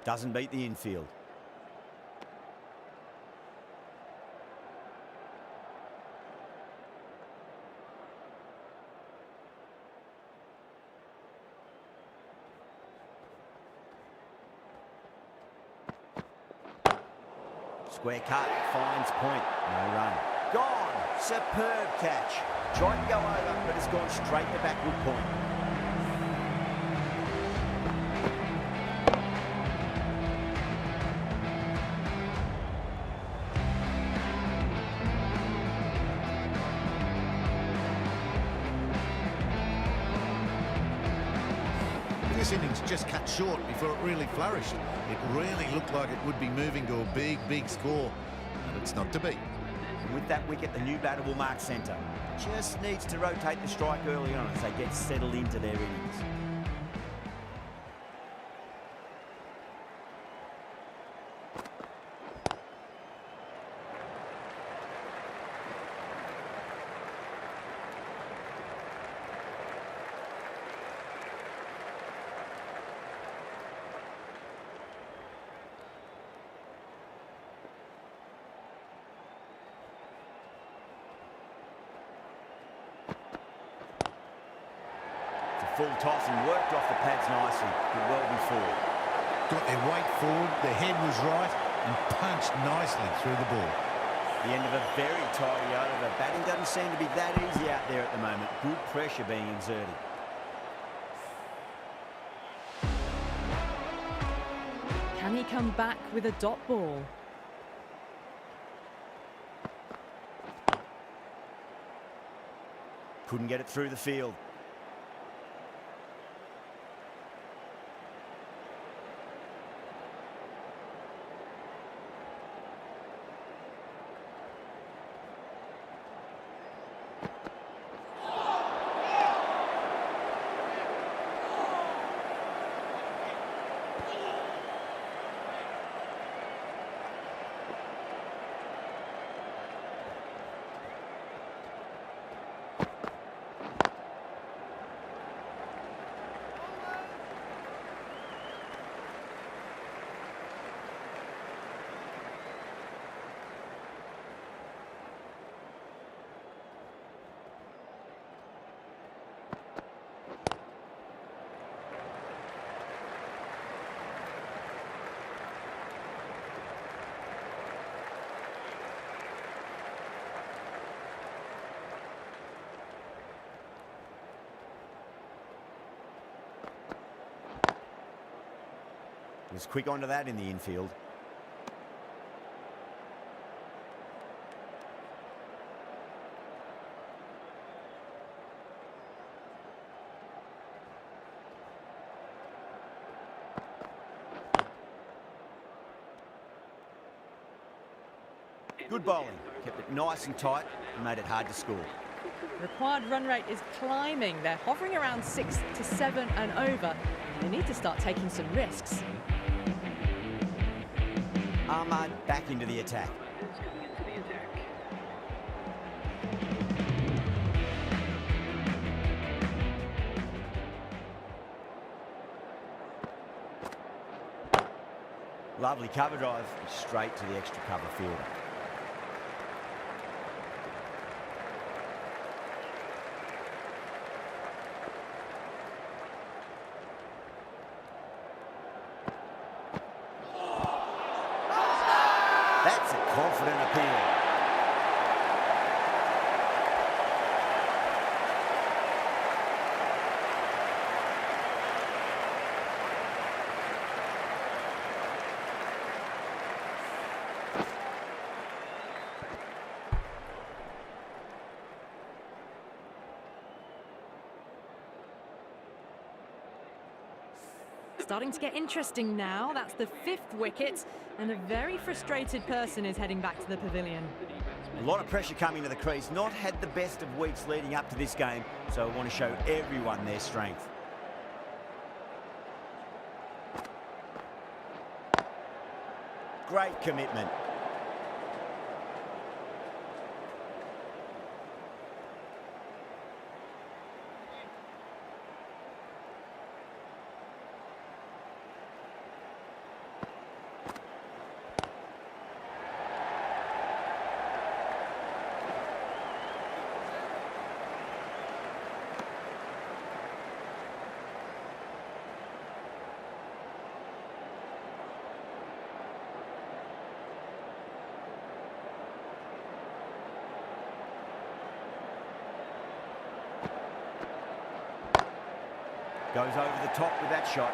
Doesn't beat the infield. Square cut, finds point, no run. Gone, superb catch. Tried to go over, but it's gone straight to backward point. This innings just cut short before it really flourished. It really looked like it would be moving to a big score, but it's not to be. And with that wicket, the new batter will mark centre. Just needs to rotate the strike early on as they get settled into their innings. Full toss and worked off the pads nicely. Did well before. Got their weight forward, their head was right, and punched nicely through the ball. The end of a very tidy over. Batting doesn't seem to be that easy out there at the moment. Good pressure being exerted. Can he come back with a dot ball? Couldn't get it through the field. Was quick onto that in the infield. Good bowling. Kept it nice and tight and made it hard to score. Required run rate is climbing. They're hovering around 6 to 7 and over. They need to start taking some risks. Ahmad back into the attack. Lovely cover drive, straight to the extra cover fielder. That's a confident appeal. Starting to get interesting now. That's the 5th wicket, and a very frustrated person is heading back to the pavilion. A lot of pressure coming to the crease. Not had the best of weeks leading up to this game, so I want to show everyone their strength. Great commitment. Goes over the top with that shot.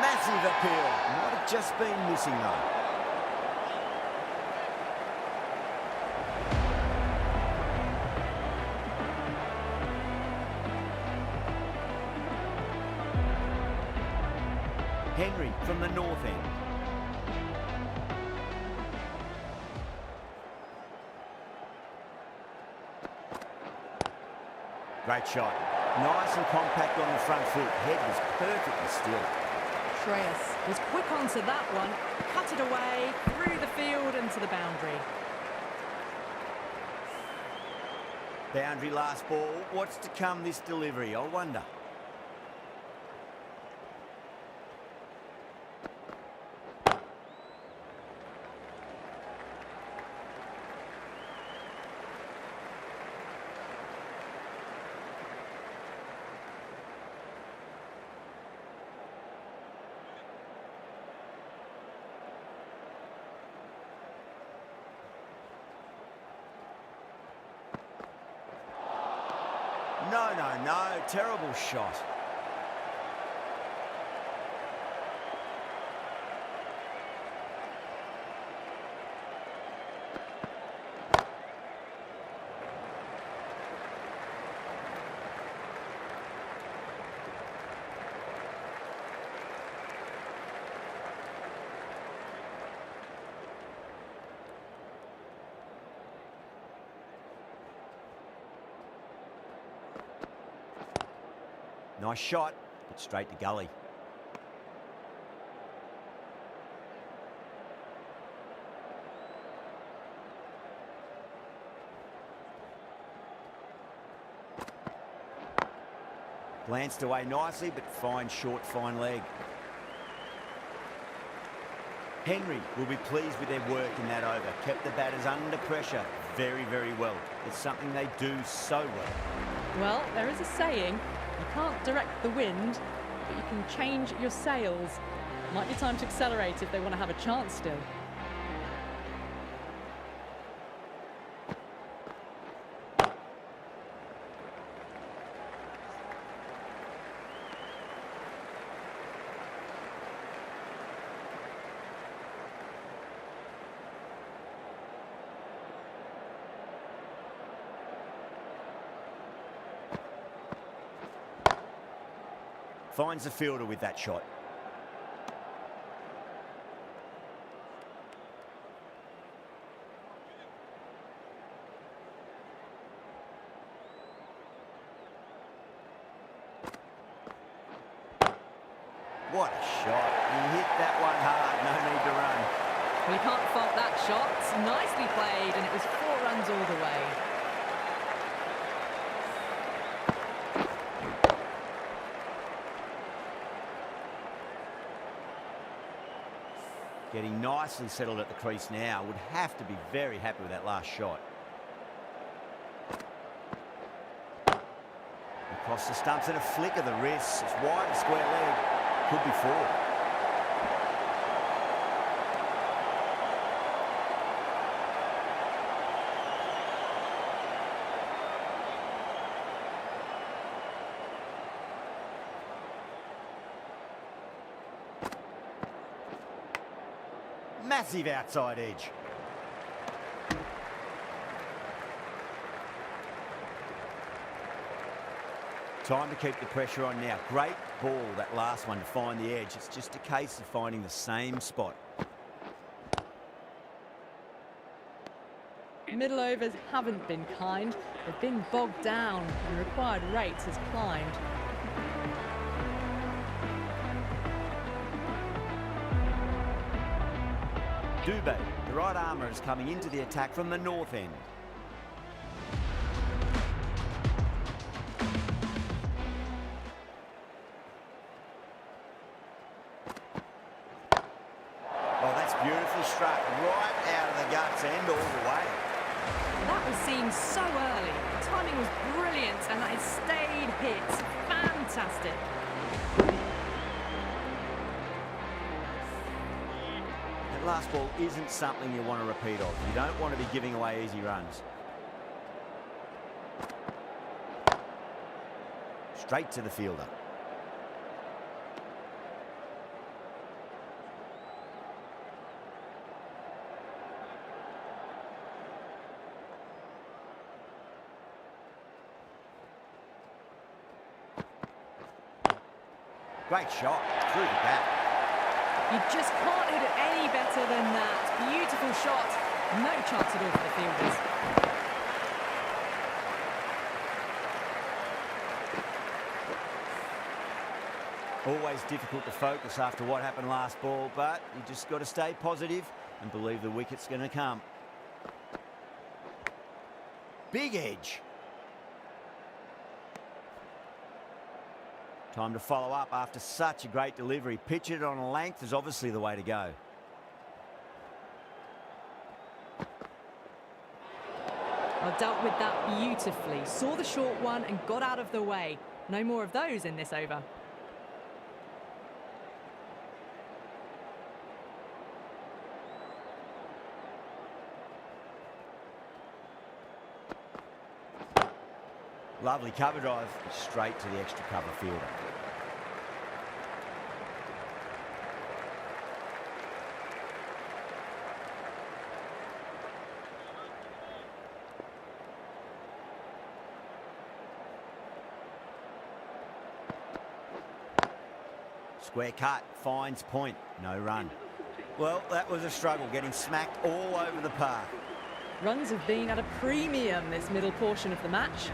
Massive appeal. Might have just been missing though. Henry from the north end. Great shot. Nice and compact on the front foot. Head was perfectly still. Shreyas was quick onto that one, cut it away, through the field into the boundary. Boundary last ball. What's to come this delivery, I wonder. No, terrible shot. Nice shot, but straight to gully. Glanced away nicely, but fine short, fine leg. Henry will be pleased with their work in that over. Kept the batters under pressure very, very well. It's something they do so well. Well, there is a saying, you can't direct the wind, but you can change your sails. Might be time to accelerate if they want to have a chance still. Finds the fielder with that shot. What a shot. He hit that one hard, no need to run. Well, you can't fault that shot. Nicely played, and it was 4 runs all the way. Getting nicely settled at the crease now. Would have to be very happy with that last shot. Across the stumps and a flick of the wrist. It's wide and square leg. Could be 4. Massive outside edge. Time to keep the pressure on now. Great ball, that last one, to find the edge. It's just a case of finding the same spot. Middle overs haven't been kind. They've been bogged down. The required rate has climbed. Dubé, the right armour, is coming into the attack from the north end. Oh, that's beautifully struck right out of the guts and all the way. That was seen so early. The timing was brilliant and that it stayed hit. Fantastic. That last ball isn't something you want to repeat of. You don't want to be giving away easy runs. Straight to the fielder. Great shot through the gap. You just can't hit it any better than that. Beautiful shot. No chance at all for the fielders. Always difficult to focus after what happened last ball, but you just got to stay positive and believe the wicket's going to come. Big edge. Time to follow up after such a great delivery. Pitch it on a length is obviously the way to go. Well, dealt with that beautifully. Saw the short one and got out of the way. No more of those in this over. Lovely cover drive, straight to the extra cover fielder. Square cut, finds point, no run. Well, that was a struggle, getting smacked all over the park. Runs have been at a premium this middle portion of the match.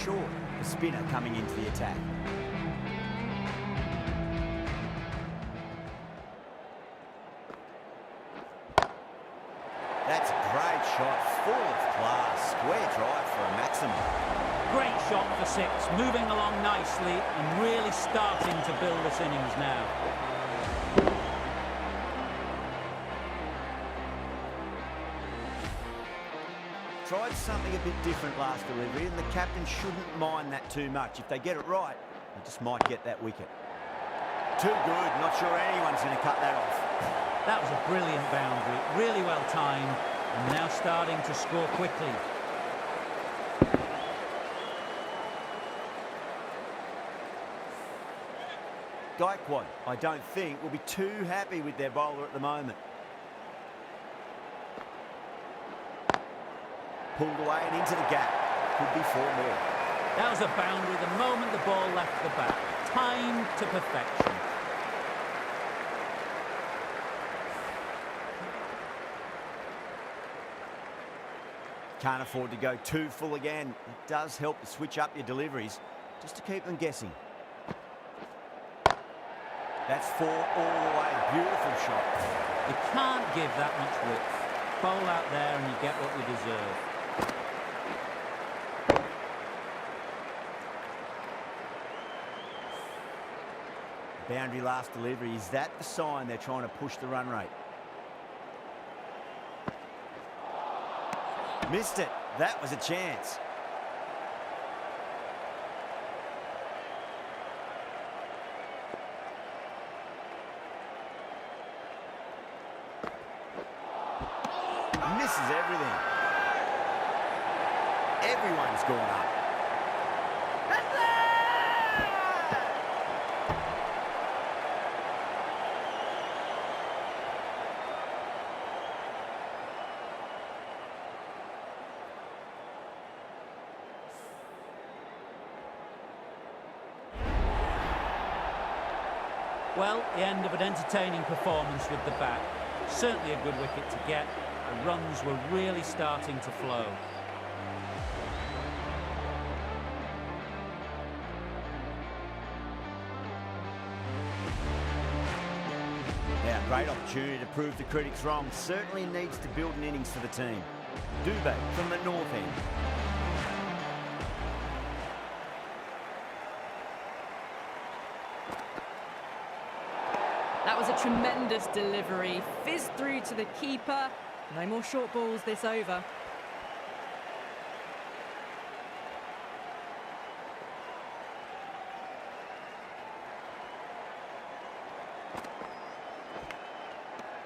Short, the spinner coming into the attack. That's a great shot, full of class. Square drive for a maximum. Great shot for 6, moving along nicely and really starting to build this innings now. Tried something a bit different last delivery, and the captain shouldn't mind that too much. If they get it right, they just might get that wicket. Too good, not sure anyone's going to cut that off. That was a brilliant boundary, really well timed, and now starting to score quickly. Gaikwad, I don't think, will be too happy with their bowler at the moment. Pulled away and into the gap. Could be 4 more. That was a boundary the moment the ball left the bat. Timed to perfection. Can't afford to go too full again. It does help to switch up your deliveries, just to keep them guessing. That's 4 all the way. Beautiful shot. You can't give that much width. Bowl out there and you get what you deserve. Boundary last delivery. Is that the sign they're trying to push the run rate? Missed it. That was a chance. Misses everything. Everyone's gone up. Well, the end of an entertaining performance with the bat. Certainly a good wicket to get. The runs were really starting to flow. Yeah, great opportunity to prove the critics wrong. Certainly needs to build an innings for the team. Dubé from the north end. That was a tremendous delivery. Fizzed through to the keeper. No more short balls this over.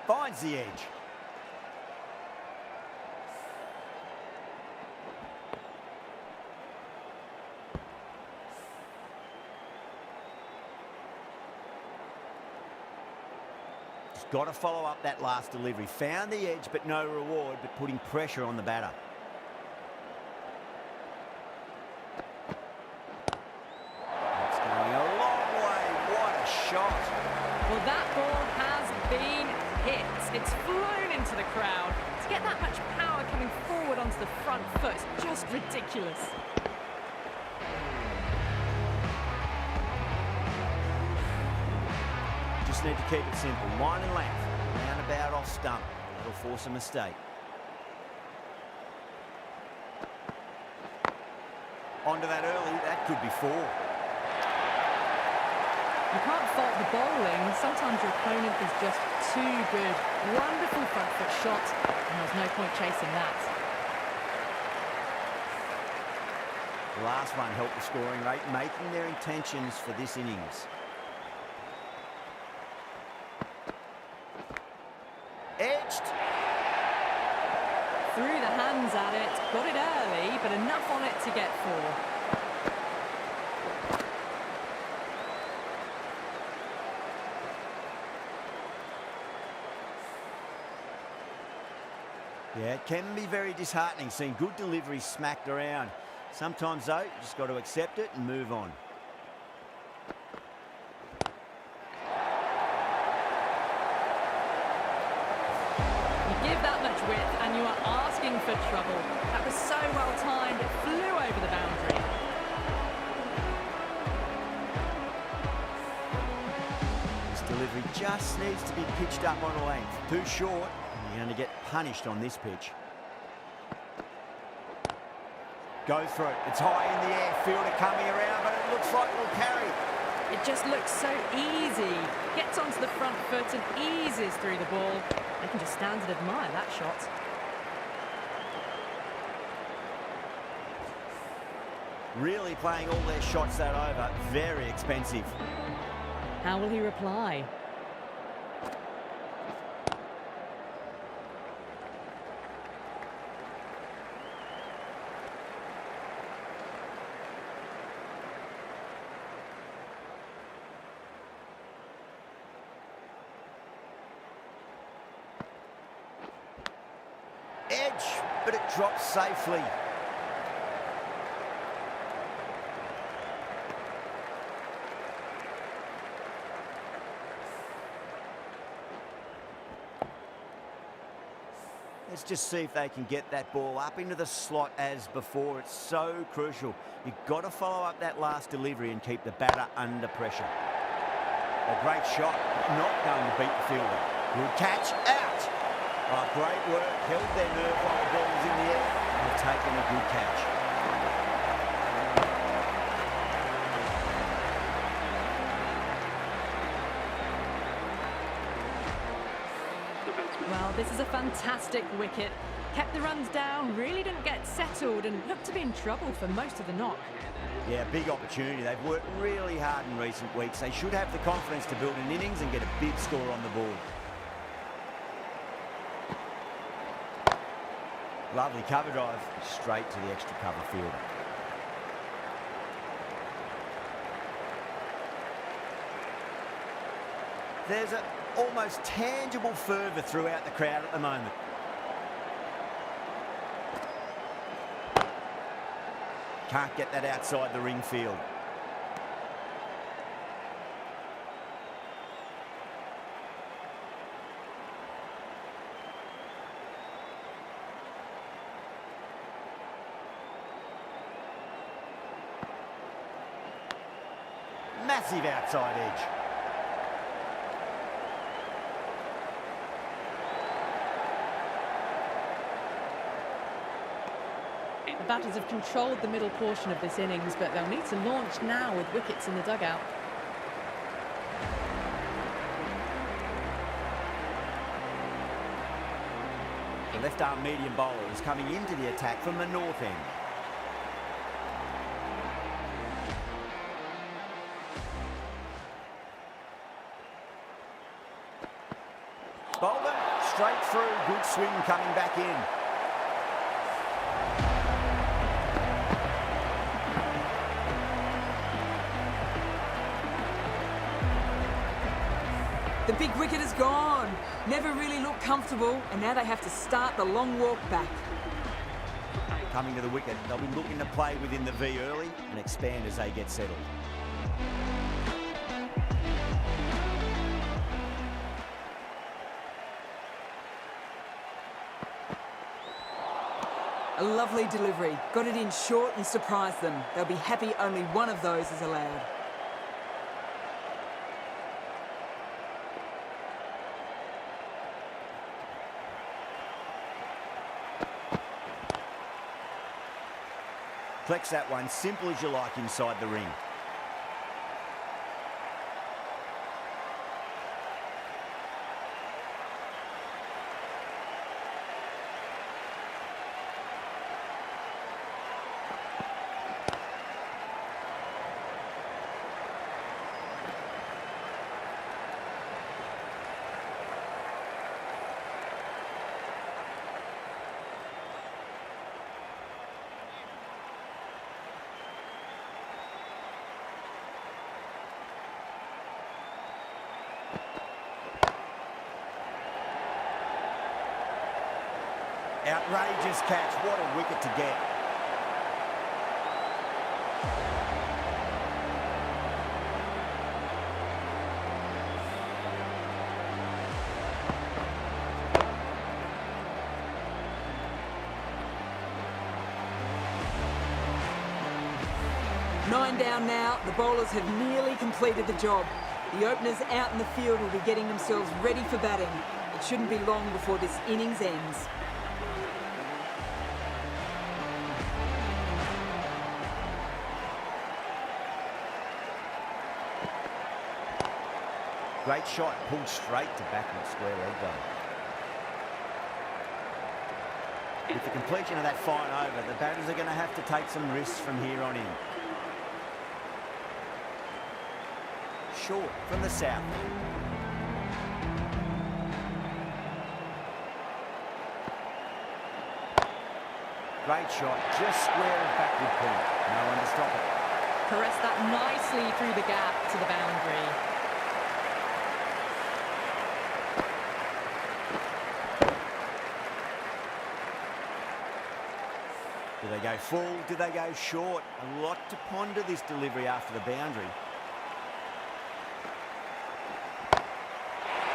Finds the edge. Got to follow up that last delivery. Found the edge, but no reward, but putting pressure on the batter. That's going a long way. What a shot. Well, that ball has been hit. It's flown into the crowd. To get that much power coming forward onto the front foot is just ridiculous. Just need to keep it simple. Line and length. Roundabout off stump. That'll force a mistake. Onto that early. That could be 4. You can't fault the bowling. Sometimes your opponent is just too good. Wonderful front foot shot, and there's no point chasing that. The last one helped the scoring rate, making their intentions for this innings. Edged. Threw the hands at it, got it early, but enough on it to get 4. Yeah, it can be very disheartening seeing good deliveries smacked around. Sometimes, though, you just got to accept it and move on. You give that much width and you are asking for trouble. That was so well timed, it flew over the boundary. This delivery just needs to be pitched up on a length. Too short, and you're going to get punished on this pitch. Go through it. It's high in the air. Fielder coming around, but it looks like it'll carry. It just looks so easy. Gets onto the front foot and eases through the ball. They can just stand and admire that shot. Really playing all their shots that over. Very expensive. How will he reply? Edge, but it drops safely. Let's just see if they can get that ball up into the slot as before. It's so crucial. You've got to follow up that last delivery and keep the batter under pressure. A great shot, not going to beat the fielder. Good catch, out. Oh, great work, held their nerve while the ball was in the air and have taken a good catch. Well, this is a fantastic wicket. Kept the runs down, really didn't get settled and looked to be in trouble for most of the knock. Yeah, big opportunity. They've worked really hard in recent weeks. They should have the confidence to build an innings and get a big score on the board. Lovely cover drive, straight to the extra cover fielder. There's an almost tangible fervour throughout the crowd at the moment. Can't get that outside the ring field. Massive outside edge. The batters have controlled the middle portion of this innings, but they'll need to launch now with wickets in the dugout. The left-arm medium bowler is coming into the attack from the north end. Bowled them straight through. Good swing coming back in. The big wicket is gone. Never really looked comfortable, and now they have to start the long walk back. Coming to the wicket, they'll be looking to play within the V early and expand as they get settled. A lovely delivery. Got it in short and surprised them. They'll be happy only one of those is allowed. Flex that one, simple as you like inside the ring. Outrageous catch. What a wicket to get. Nine down now. The bowlers have nearly completed the job. The openers out in the field will be getting themselves ready for batting. It shouldn't be long before this innings ends. Great shot, pulled straight to backward square leg though. With the completion of that fine over, the batters are going to have to take some risks from here on in. Short from the south. Great shot, just square of backward point. No one to stop it. Caressed that nicely through the gap to the boundary. Do they go full? Do they go short? A lot to ponder this delivery after the boundary.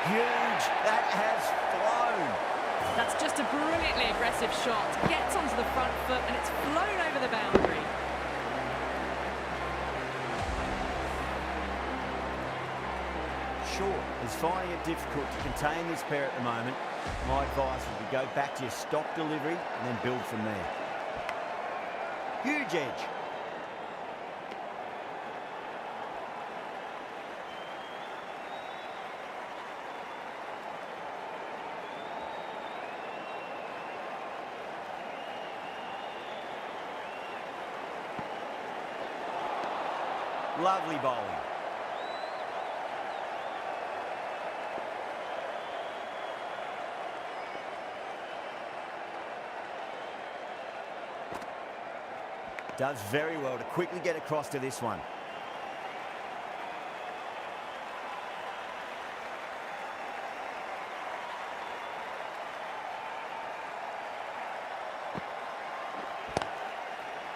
Huge! That has flown! That's just a brilliantly aggressive shot. Gets onto the front foot and it's flown over the boundary. Short is finding it difficult to contain this pair at the moment. My advice would be go back to your stock delivery and then build from there. Huge edge. Lovely bowling. Does very well to quickly get across to this one.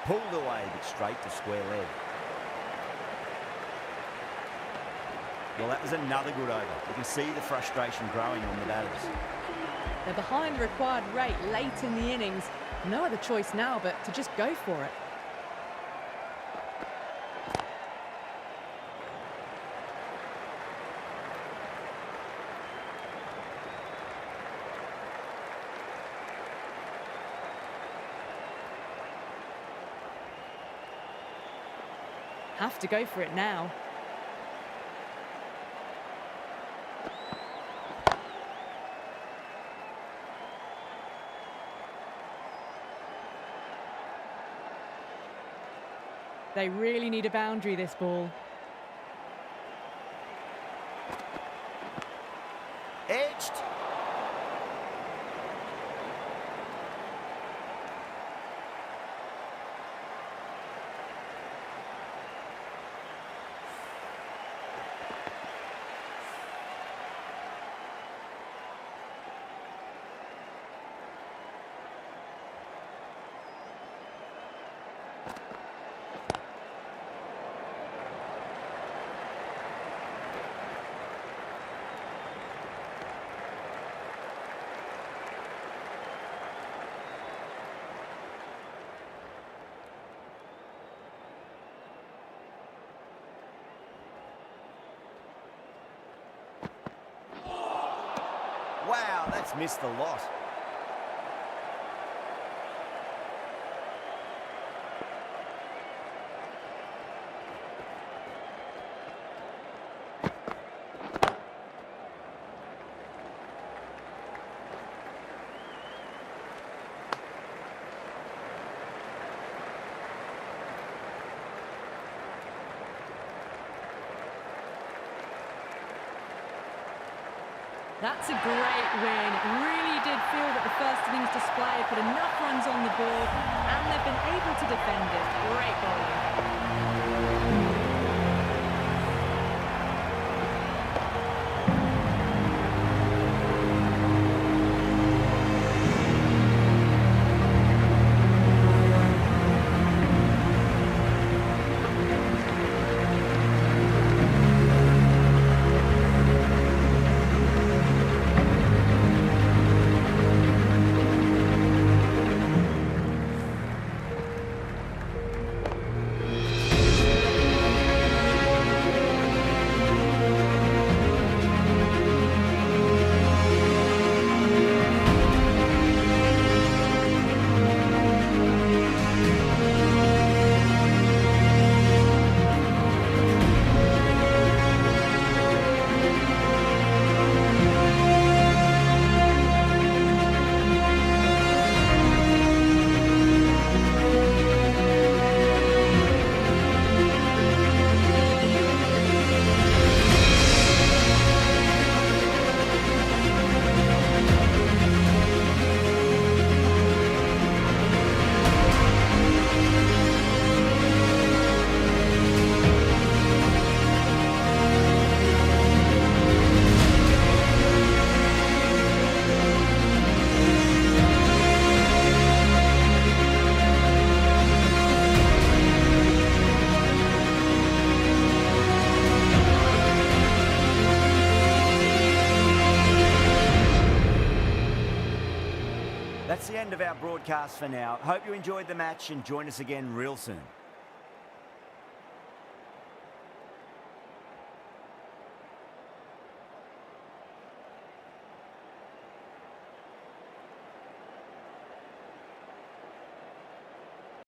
Pulled away, but straight to square leg. Well, that was another good over. You can see the frustration growing on the batters. They're behind the required rate late in the innings. No other choice now but to just go for it. Have to go for it now. They really need a boundary, this ball. Edged. Wow, that's missed the lot. That's a great win. It really did feel that the first innings display put enough runs on the board and they've been able to defend it. Great bowling. That's the end of our broadcast for now. Hope you enjoyed the match and join us again real soon.